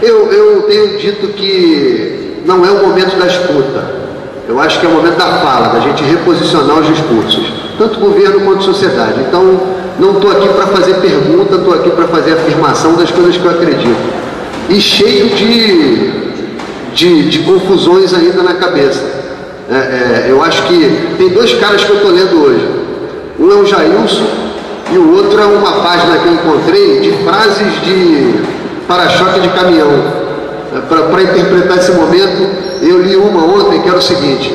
Eu tenho dito que não é o momento da escuta. Eu acho que é o momento da fala, da gente reposicionar os discursos, tanto governo quanto sociedade. Então, não estou aqui para fazer pergunta, estou aqui para fazer afirmação das coisas que eu acredito. E cheio de confusões ainda na cabeça. Eu acho que tem dois caras que eu estou lendo hoje. Um é o Jailson e o outro é uma página que eu encontrei de frases de para-choque de caminhão. Para interpretar esse momento, eu li uma ontem que era o seguinte: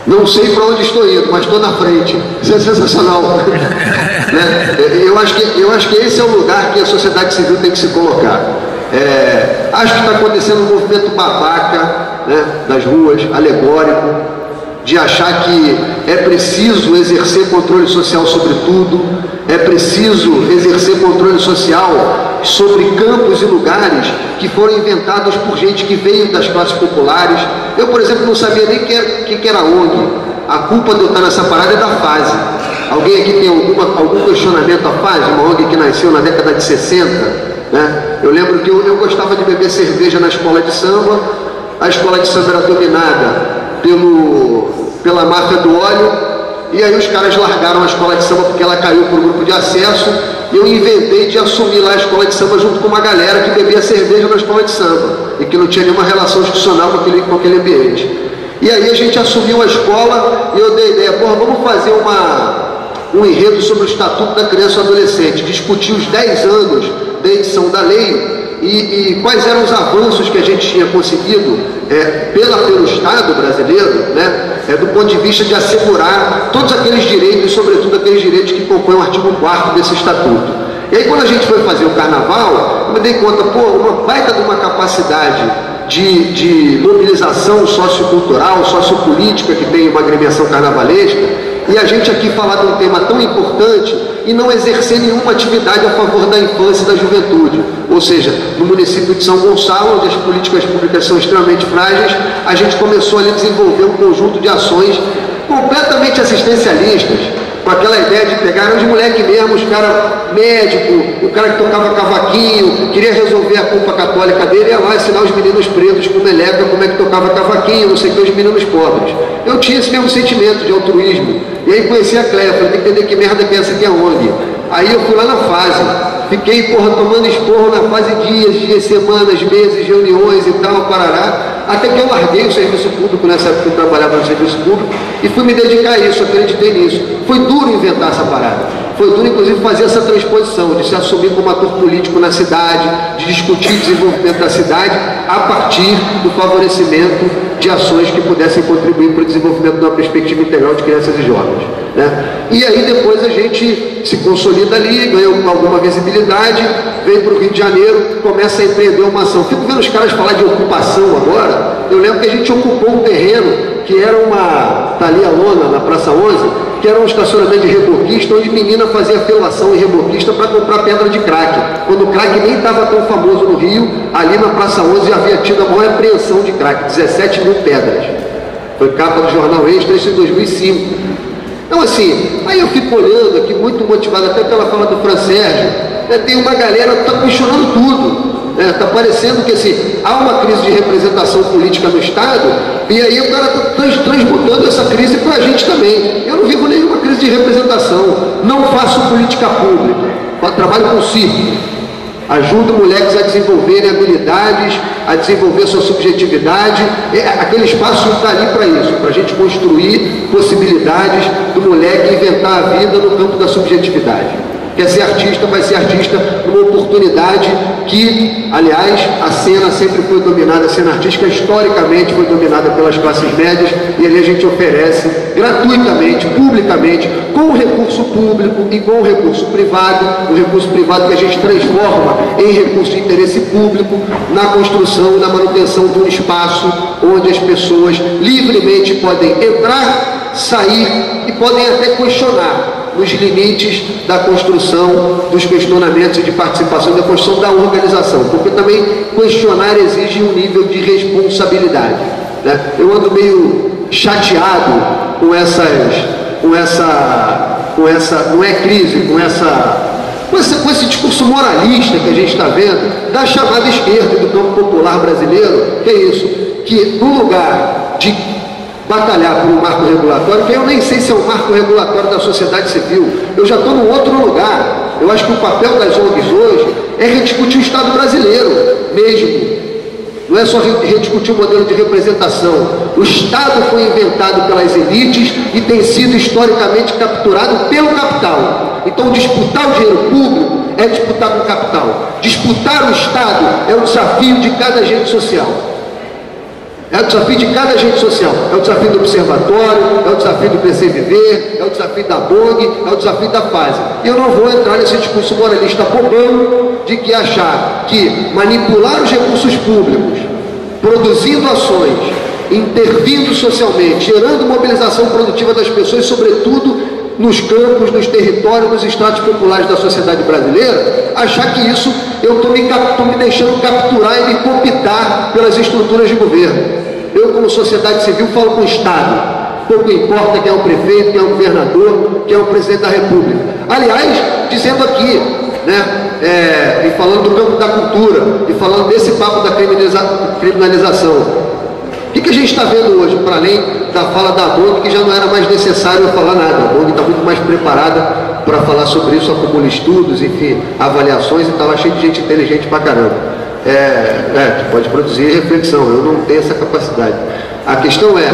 não sei para onde estou indo, mas estou na frente. Isso é sensacional. Né? Eu acho que esse é o lugar que a sociedade civil tem que se colocar. Acho que está acontecendo um movimento babaca, né, das ruas, alegórico, de achar que é preciso exercer controle social sobre tudo, é preciso exercer controle social sobre campos e lugares que foram inventados por gente que veio das classes populares. Eu, por exemplo, não sabia nem que era ONG. A culpa de eu estar nessa parada é da FASE. Alguém aqui tem algum questionamento à FASE? Uma ONG que nasceu na década de 60, né? Eu lembro que eu gostava de beber cerveja na escola de samba. A escola de samba era dominada pela máfia do óleo, e aí os caras largaram a escola de samba porque ela caiu para o grupo de acesso. Eu inventei de assumir lá a escola de samba junto com uma galera que bebia cerveja na escola de samba e que não tinha nenhuma relação institucional com aquele ambiente. E aí a gente assumiu a escola e eu dei ideia: porra, vamos fazer um enredo sobre o Estatuto da Criança e Adolescente, discutir os 10 anos da edição da lei e quais eram os avanços que a gente tinha conseguido pelo Estado brasileiro, né, do ponto de vista de assegurar todos aqueles direitos, e sobretudo aqueles direitos que compõem o artigo 4º desse Estatuto. E aí, quando a gente foi fazer o carnaval, eu me dei conta, uma baita de uma capacidade de mobilização sociocultural, sociopolítica que tem uma agremiação carnavalesca, e a gente aqui falar de um tema tão importante e não exercer nenhuma atividade a favor da infância e da juventude. Ou seja, no município de São Gonçalo, onde as políticas públicas são extremamente frágeis, a gente começou ali a desenvolver um conjunto de ações completamente assistencialistas, com com aquela ideia de pegar os moleques mesmo, os caras médico, o cara que tocava cavaquinho, queria resolver a culpa católica dele, ia lá ensinar os meninos pretos com meleca como é que tocava cavaquinho, não sei o que, os meninos pobres. Eu tinha esse mesmo sentimento de altruísmo. E aí conheci a Cléia, falei, tem que entender que merda que é essa aqui é ONG. Aí eu fui lá na fase, fiquei, porra, tomando esporro na fase dias, semanas, meses, reuniões e tal, parará, até que eu larguei o serviço público, nessa época eu trabalhava no serviço público, e fui me dedicar a isso, acreditei nisso. Foi duro inventar essa parada, foi duro inclusive fazer essa transposição, de se assumir como ator político na cidade, de discutir o desenvolvimento da cidade, a partir do favorecimento de ações que pudessem contribuir para o desenvolvimento de uma perspectiva integral de crianças e jovens, né? E aí depois a gente se consolida ali, ganha alguma visibilidade, vem para o Rio de Janeiro, começa a empreender uma ação. Fico vendo os caras falar de ocupação agora. Eu lembro que a gente ocupou um terreno que era uma, tá ali a lona, na Praça 11, que era um estacionamento de reboquista, onde menina fazia filação em reboquista para comprar pedra de crack. Quando o crack nem estava tão famoso no Rio, ali na Praça 11 havia tido a maior apreensão de crack, 17 mil pedras. Foi capa do jornal Extra, isso em 2005. Então assim, aí eu fico olhando aqui, muito motivado até pela fala do Fran Sérgio, né, tem uma galera que está questionando tudo. Está parecendo que assim, há uma crise de representação política no Estado, e aí o cara está transmutando essa crise para a gente também. Eu não vivo nenhuma crise de representação, não faço política pública, trabalho com circo, ajudo moleques a desenvolverem habilidades, a desenvolver sua subjetividade. Aquele espaço está ali para isso, para a gente construir possibilidades do moleque inventar a vida no campo da subjetividade. Quer ser artista, vai ser artista numa oportunidade que, aliás, a cena sempre foi dominada, a cena artística historicamente foi dominada pelas classes médias, e ali a gente oferece gratuitamente, publicamente, com o recurso público e com o recurso privado que a gente transforma em recurso de interesse público, na construção e na manutenção de um espaço onde as pessoas livremente podem entrar, sair e podem até questionar nos limites da construção, dos questionamentos e de participação, da construção da organização, porque também questionar exige um nível de responsabilidade, né? Eu ando meio chateado com essa, não é crise, com esse discurso moralista que a gente está vendo, da chamada esquerda do campo popular brasileiro, que é isso, que no lugar de batalhar por um marco regulatório, que eu nem sei se é um marco regulatório da sociedade civil, eu já estou num outro lugar. Eu acho que o papel das ONGs hoje é rediscutir o Estado brasileiro mesmo, não é só rediscutir o modelo de representação. O Estado foi inventado pelas elites e tem sido historicamente capturado pelo capital. Então disputar o dinheiro público é disputar com o capital. Disputar o Estado é um desafio de cada agente social. É o desafio de cada agente social, é o desafio do observatório, é o desafio do PC Viver, é o desafio da BOG, é o desafio da FASE. E eu não vou entrar nesse discurso moralista bobão de que achar que manipular os recursos públicos, produzindo ações, intervindo socialmente, gerando mobilização produtiva das pessoas, sobretudo nos campos, nos territórios, nos estratos populares da sociedade brasileira, achar que isso eu estou me deixando capturar e me cooptar pelas estruturas de governo. Eu, como sociedade civil, falo com o Estado. Pouco importa quem é o prefeito, quem é o governador, quem é o presidente da República. Aliás, dizendo aqui, né, e falando do campo da cultura, e falando desse papo da criminalização, o que a gente está vendo hoje, para além da fala da BOG, que já não era mais necessário eu falar nada. A BOG está muito mais preparada para falar sobre isso, acumula estudos, enfim, avaliações, e está lá cheio de gente inteligente pra caramba. Que pode produzir reflexão, eu não tenho essa capacidade. A questão é,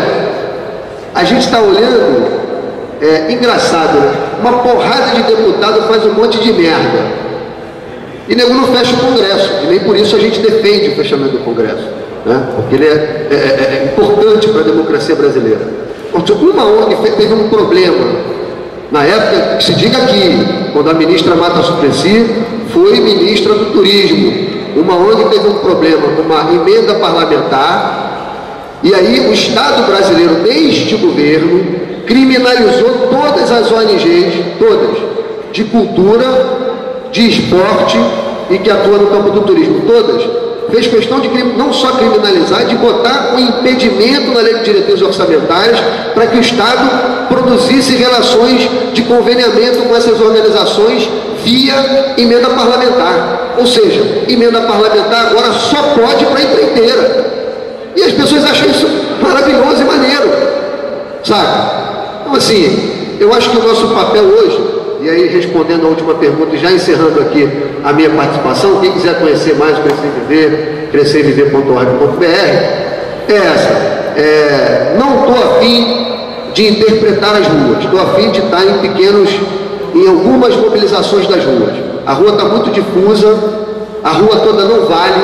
a gente está olhando, engraçado, né? Uma porrada de deputado faz um monte de merda, e nego não fecha o Congresso, e nem por isso a gente defende o fechamento do Congresso, né? Porque ele é importante para a democracia brasileira. Uma ONG teve um problema, na época, que se diga aqui, quando a ministra Marta Suplicy foi ministra do Turismo, uma ONG teve um problema com uma emenda parlamentar, e aí o Estado brasileiro, neste governo, criminalizou todas as ONGs, todas, de cultura, de esporte e que atuam no campo do turismo, todas. Fez questão de não só criminalizar, de botar um impedimento na lei de diretrizes orçamentárias para que o Estado produzisse relações de conveniamento com essas organizações via emenda parlamentar. Ou seja, emenda parlamentar agora só pode para a empreiteira. E as pessoas acham isso maravilhoso e maneiro, sabe? Então, assim, eu acho que o nosso papel hoje, e aí respondendo a última pergunta e já encerrando aqui a minha participação, quem quiser conhecer mais o Crescer e Viver, crescerviver.org.br, é essa. Não estou a fim de interpretar as ruas, estou a fim de estar em algumas mobilizações das ruas. A rua está muito difusa, a rua toda não vale,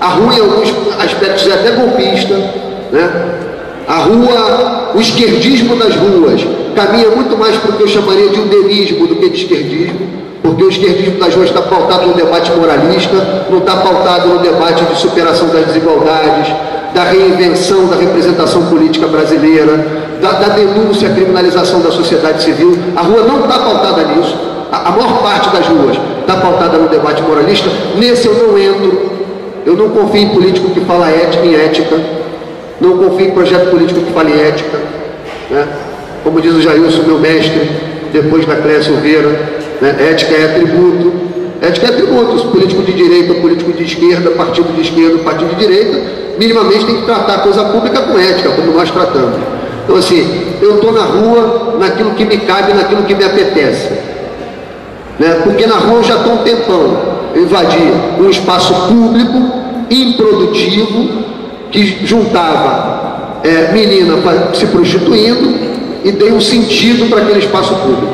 a rua em alguns aspectos é até golpista, né? A rua, o esquerdismo das ruas caminha muito mais para o que eu chamaria de udenismo do que de esquerdismo, porque o esquerdismo das ruas está pautado no debate moralista, não está pautado no debate de superação das desigualdades, da reinvenção da representação política brasileira, da denúncia à criminalização da sociedade civil. A rua não está pautada nisso. A maior parte das ruas está pautada no debate moralista. Nesse eu não entro. Eu não confio em político que fala em ética. Não confio em projeto político que fale em ética, né? Como diz o Jailson, meu mestre, depois da Cléia Silveira, né? Ética é atributo. Ética é atributo. Político de direita, político de esquerda, partido de esquerda, partido de direita, minimamente tem que tratar a coisa pública com ética, como nós tratamos. Então, assim, eu estou na rua naquilo que me cabe, naquilo que me apetece, né? Porque na rua eu já estou um tempão. Eu invadi um espaço público, improdutivo, que juntava menina se prostituindo e dei um sentido para aquele espaço público.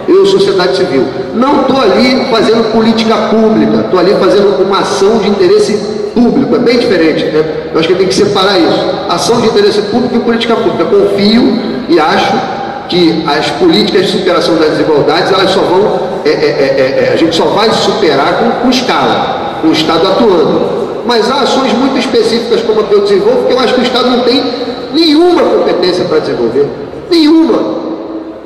Eu, sociedade civil, não estou ali fazendo política pública, estou ali fazendo uma ação de interesse público, é bem diferente, né? Eu acho que tem que separar isso, ação de interesse público e política pública. Confio e acho que as políticas de superação das desigualdades, elas só vão, a gente só vai superar com escala, com o Estado atuando. Mas há ações muito específicas como a que eu desenvolvo, que eu acho que o Estado não tem nenhuma competência para desenvolver. Nenhuma.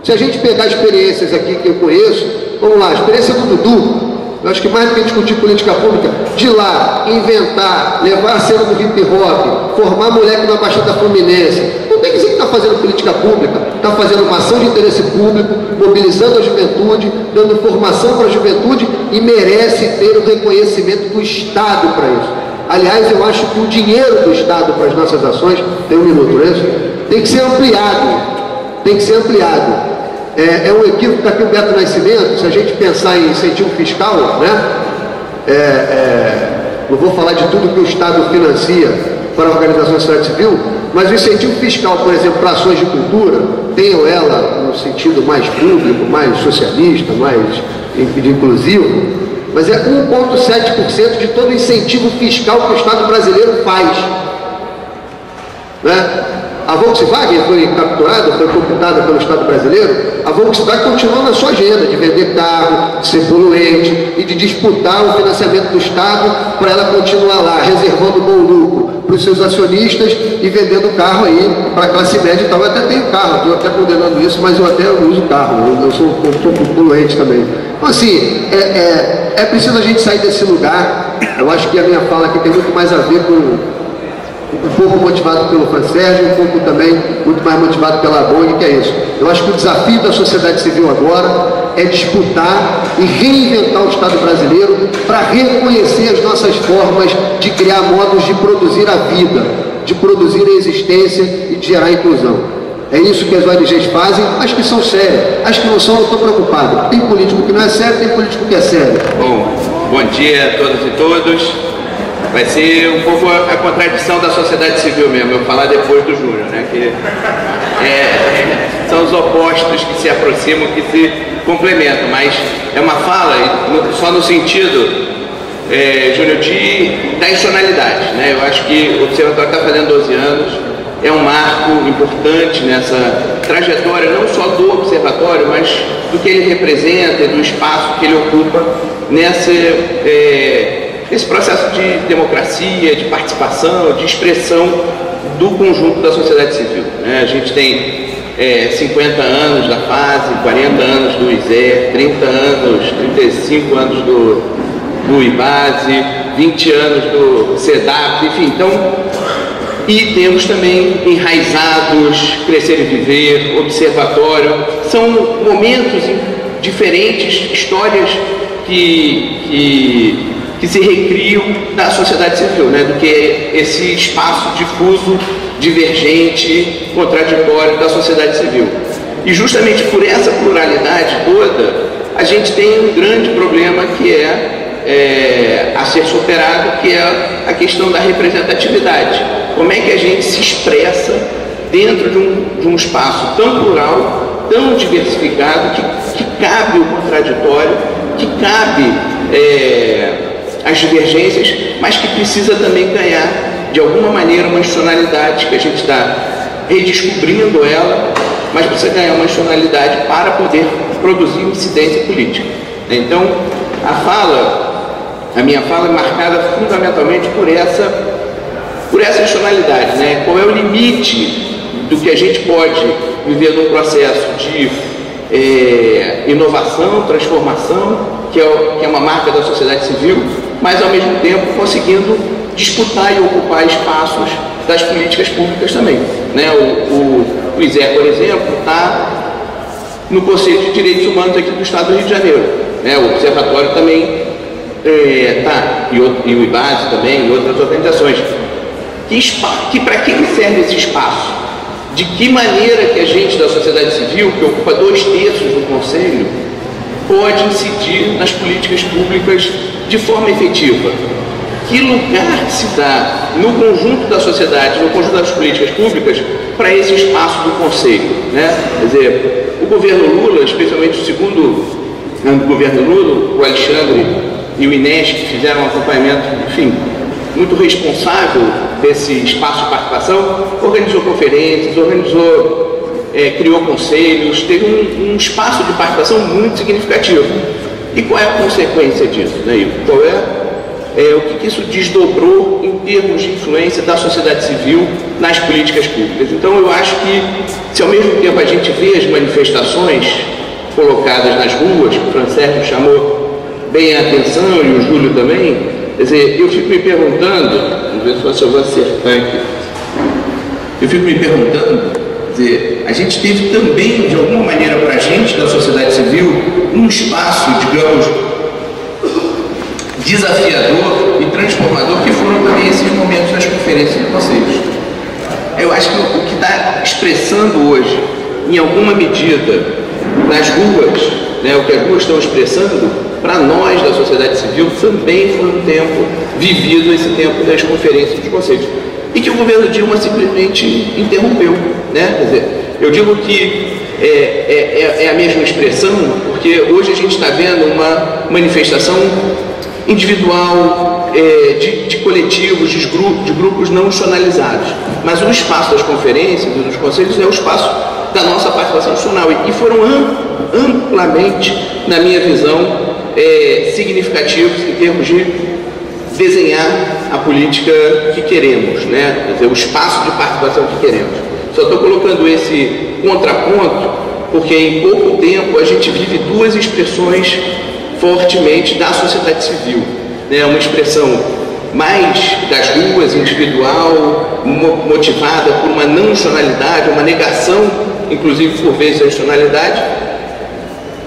Se a gente pegar experiências aqui que eu conheço, vamos lá, a experiência do Dudu, eu acho que mais do que discutir política pública, de lá, inventar, levar a cena do hip hop, formar moleque na Baixada Fluminense, não tem que dizer que está fazendo política pública, está fazendo uma ação de interesse público, mobilizando a juventude, dando formação para a juventude e merece ter o reconhecimento do Estado para isso. Aliás, eu acho que o dinheiro do Estado para as nossas ações, tem um minuto, não é isso? Tem que ser ampliado, tem que ser ampliado. É um equívoco, está aqui o Beto Nascimento, se a gente pensar em incentivo fiscal, né? Não vou falar de tudo que o Estado financia para a organização da sociedade civil, mas o incentivo fiscal, por exemplo, para ações de cultura, tenho ela no sentido mais público, mais socialista, mais inclusivo, mas é 1,7% de todo o incentivo fiscal que o Estado brasileiro faz, né? A Volkswagen foi capturada, foi computada pelo Estado brasileiro. A Volkswagen continua na sua agenda de vender carro, de ser poluente e de disputar o financiamento do Estado para ela continuar lá, reservando bom lucro para os seus acionistas e vendendo carro aí para a classe média e tal. Eu até tenho carro, estou até condenando isso, mas eu até uso carro, eu sou poluente também. Então, assim, é preciso a gente sair desse lugar. Eu acho que a minha fala aqui tem muito mais a ver com um pouco motivado pelo Francérgio, um pouco também muito mais motivado pela Bong, que é isso. Eu acho que o desafio da sociedade civil agora é disputar e reinventar o Estado brasileiro para reconhecer as nossas formas de criar modos de produzir a vida, de produzir a existência e de gerar inclusão. É isso que as ONGs fazem, as que são sérias. As que não são, eu estou preocupado. Tem político que não é sério, tem político que é sério. Bom dia a todas e todos. Vai ser um pouco a contradição da sociedade civil mesmo, eu falar depois do Júnior, né? Que são os opostos que se aproximam, que se complementam, mas é uma fala só no sentido, Júnior, de intencionalidade, né? Eu acho que o Observatório está fazendo 12 anos, é um marco importante nessa trajetória, não só do Observatório, mas do que ele representa, do espaço que ele ocupa esse processo de democracia, de participação, de expressão do conjunto da sociedade civil, né? A gente tem 50 anos da FASE, 40 anos do ISE, 30 anos, 35 anos do IBASE, 20 anos do CEDAP, enfim, então E temos também Enraizados, Crescer e Viver, Observatório. São momentos diferentes, histórias que se recriam da sociedade civil, né? Do que esse espaço difuso, divergente, contraditório da sociedade civil. E justamente por essa pluralidade toda, a gente tem um grande problema que é a ser superado, que é a questão da representatividade. Como é que a gente se expressa dentro de um espaço tão plural, tão diversificado, que cabe o contraditório, que cabe as divergências, mas que precisa também ganhar, de alguma maneira, uma institucionalidade, que a gente está redescobrindo ela, mas precisa ganhar uma institucionalidade para poder produzir incidência política. Então, a minha fala é marcada fundamentalmente por essa institucionalidade, né? Qual é o limite do que a gente pode viver num processo de inovação, transformação, que é uma marca da sociedade civil, mas ao mesmo tempo conseguindo disputar e ocupar espaços das políticas públicas também, né? O ISER, por exemplo, está no Conselho de Direitos Humanos aqui do Estado do Rio de Janeiro, né? O Observatório também está, e o IBASE também, e outras organizações. Que para quem serve esse espaço? De que maneira que a gente da sociedade civil, que ocupa 2/3 do Conselho, pode incidir nas políticas públicas de forma efetiva? Que lugar se dá no conjunto da sociedade, no conjunto das políticas públicas, para esse espaço do Conselho, né? Quer dizer, o governo Lula, especialmente o segundo ano do governo Lula, o Alexandre e o Inés, que fizeram um acompanhamento, enfim, muito responsável desse espaço de participação, organizou conferências, criou conselhos, teve um espaço de participação muito significativo. E qual é a consequência disso, né? Qual o que isso desdobrou em termos de influência da sociedade civil nas políticas públicas? Então eu acho que, se ao mesmo tempo a gente vê as manifestações colocadas nas ruas, que o Francérgio chamou bem a atenção, e o Júlio também, quer dizer, eu fico me perguntando, vamos ver se eu vou acertar aqui, eu fico me perguntando, quer dizer, a gente teve também, de alguma maneira, para a gente da sociedade civil, um espaço, digamos, desafiador e transformador, que foram também esses momentos das conferências de conselhos. Eu acho que o que está expressando hoje, em alguma medida, nas ruas, né, o que as ruas estão expressando, para nós da sociedade civil, também foi um tempo vivido, esse tempo das conferências dos conselhos, e que o governo Dilma simplesmente interrompeu, né? Quer dizer, eu digo que é a mesma expressão, porque hoje a gente está vendo uma manifestação individual, de coletivos, de grupos não institucionalizados, mas o espaço das conferências e dos conselhos é o espaço da nossa participação institucional, e foram amplamente, na minha visão, significativos em termos de desenhar a política que queremos, né? Quer dizer, o espaço de participação que queremos. Só estou colocando esse contraponto porque em pouco tempo a gente vive duas expressões fortemente da sociedade civil, né? Uma expressão mais das ruas, individual, motivada por uma não institucionalidade, uma negação, inclusive por vezes, da institucionalidade,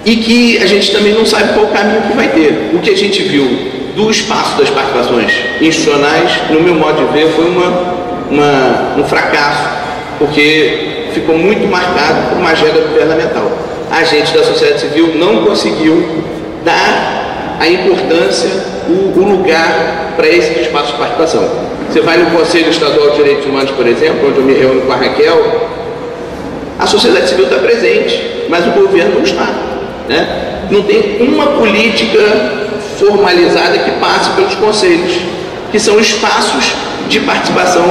e que a gente também não sabe qual o caminho que vai ter. O que a gente viu do espaço das participações institucionais, no meu modo de ver, foi um fracasso, porque ficou muito marcado por uma agenda governamental. A gente da sociedade civil não conseguiu dar a importância, o lugar para esse espaço de participação. Você vai no Conselho Estadual de Direitos Humanos, por exemplo, onde eu me reúno com a Raquel, a sociedade civil está presente, mas o governo não está, né? Não tem uma política formalizada que passe pelos conselhos, que são espaços de participação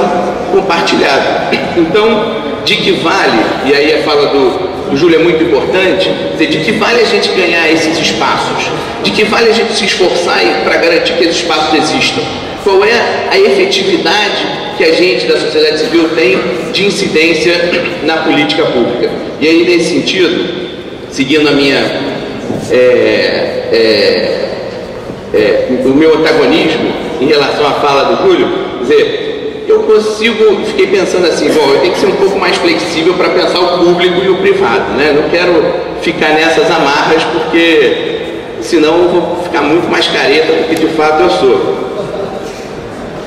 compartilhada. Então, de que vale, e aí a fala do Júlio é muito importante, dizer, de que vale a gente ganhar esses espaços, de que vale a gente se esforçar para garantir que esses espaços existam, qual é a efetividade que a gente da sociedade civil tem de incidência na política pública. E aí, nesse sentido, seguindo a minha o meu antagonismo em relação à fala do Júlio, quer dizer, fiquei pensando assim, bom, eu tenho que ser um pouco mais flexível para pensar o público e o privado, né? Não quero ficar nessas amarras, porque senão eu vou ficar muito mais careta do que de fato eu sou.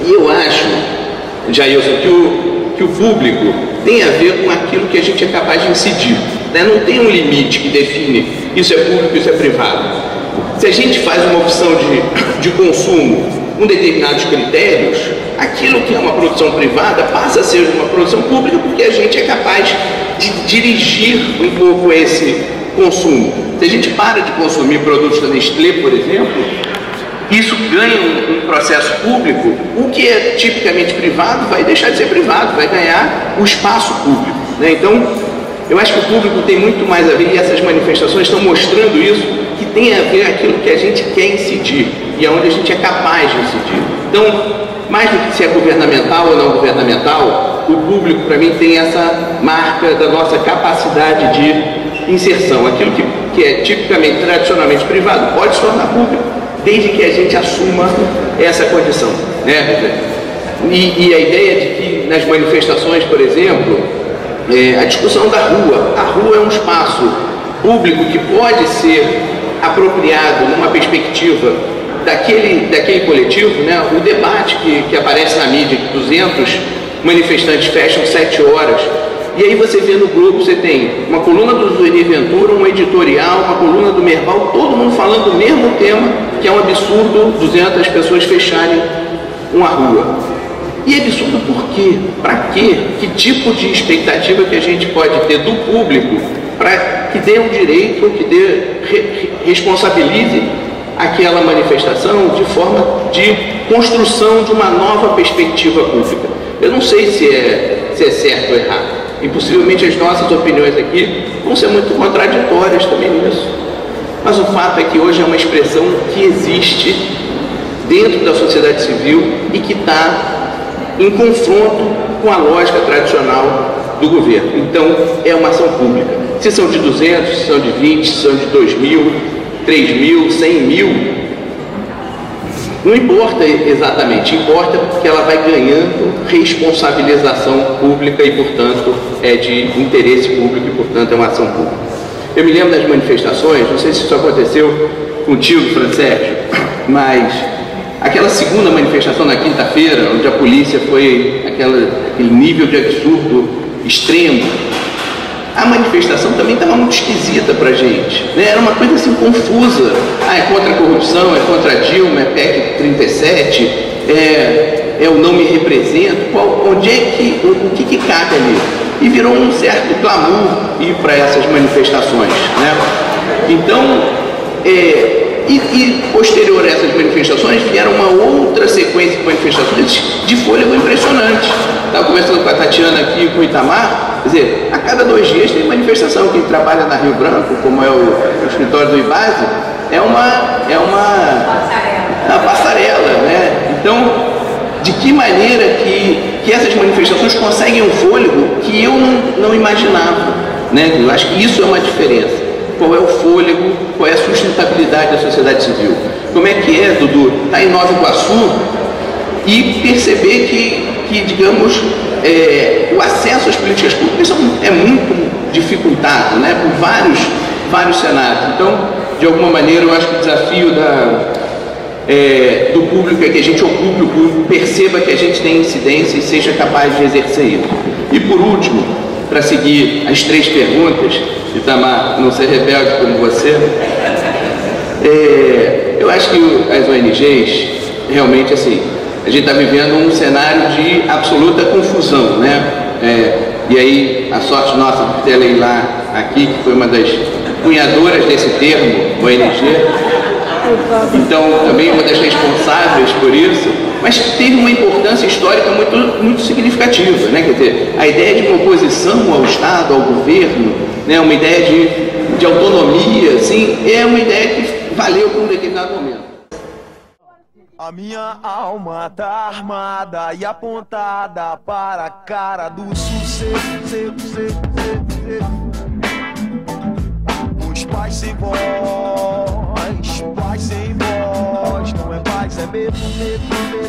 E eu acho, Jailson, que o público tem a ver com aquilo que a gente é capaz de incidir, né? Não tem um limite que define isso é público, isso é privado. Se a gente faz uma opção de consumo com determinados critérios, aquilo que é uma produção privada passa a ser uma produção pública, porque a gente é capaz de dirigir um pouco esse consumo. Se a gente para de consumir produtos da Nestlé, por exemplo, isso ganha um processo público. O que é tipicamente privado vai deixar de ser privado, vai ganhar o espaço público, né? Então, eu acho que o público tem muito mais a ver, e essas manifestações estão mostrando isso, que tem a ver aquilo que a gente quer incidir e aonde a gente é capaz de incidir. Então, mais do que se é governamental ou não governamental, o público, para mim, tem essa marca da nossa capacidade de inserção. Aquilo que é tipicamente, tradicionalmente privado, pode se tornar público, desde que a gente assuma essa condição, né? E a ideia de que nas manifestações, por exemplo, a discussão da rua. A rua é um espaço público que pode ser apropriado numa perspectiva daquele coletivo, né? O debate que aparece na mídia, que 200 manifestantes fecham 7 horas, e aí você vê no Globo, você tem uma coluna do Zueni Ventura, um editorial, uma coluna do Merval, todo mundo falando do mesmo tema, que é um absurdo 200 pessoas fecharem uma rua. E é absurdo por quê? Para quê? Que tipo de expectativa que a gente pode ter do público para que dê um direito, que responsabilize aquela manifestação de forma de construção de uma nova perspectiva pública? Eu não sei se é certo ou errado. E possivelmente as nossas opiniões aqui vão ser muito contraditórias também nisso. Mas o fato é que hoje é uma expressão que existe dentro da sociedade civil e que está em confronto com a lógica tradicional do governo. Então, é uma ação pública. Se são de 200, se são de 20, se são de 2.000, 3.000, 100.000, não importa exatamente, importa que ela vai ganhando responsabilização pública e, portanto, é de interesse público e, portanto, é uma ação pública. Eu me lembro das manifestações, não sei se isso aconteceu contigo, Francérgio, mas aquela segunda manifestação na quinta-feira, onde a polícia foi aquele nível de absurdo extremo, a manifestação também estava muito esquisita para a gente, né? Era uma coisa assim confusa. É contra a corrupção, é contra a Dilma, é PEC 37, é o não me represento. Onde é que, o que cabe ali? E virou um certo clamor ir para essas manifestações, né? Então, e posterior a essas manifestações, vieram uma outra sequência de manifestações de fôlego impressionante. Estava conversando com a Tatiana aqui, com o Itamar, quer dizer, a cada 2 dias tem manifestação. Quem trabalha na Rio Branco, como é o escritório do IBASE, é uma passarela, né? Então, de que maneira que essas manifestações conseguem um fôlego que eu não imaginava, né? Eu acho que isso é uma diferença. Qual é o fôlego, qual é a sustentabilidade da sociedade civil? Como é que é, Dudu, estar em Nova Iguaçu e perceber que digamos, o acesso às políticas públicas é muito dificultado, né, por vários cenários. Então, de alguma maneira, eu acho que o desafio do público é que a gente ocupe o público, perceba que a gente tem incidência e seja capaz de exercer isso. E por último, para seguir as 3 perguntas, Itamar, não ser rebelde como você, eu acho que as ONGs, realmente, assim, a gente está vivendo um cenário de absoluta confusão, né? E aí, a sorte nossa de ter a Leila aqui, que foi uma das cunhadoras desse termo, ONG, então também uma das responsáveis por isso, mas teve uma importância histórica muito significativa, né? Quer dizer, a ideia de uma oposição ao Estado, ao governo, né? Uma ideia de autonomia, assim, é uma ideia que valeu por um determinado momento. A minha alma tá armada e apontada para a cara do sucesso. Os pais sem voz, paz sem voz, não é paz, é medo.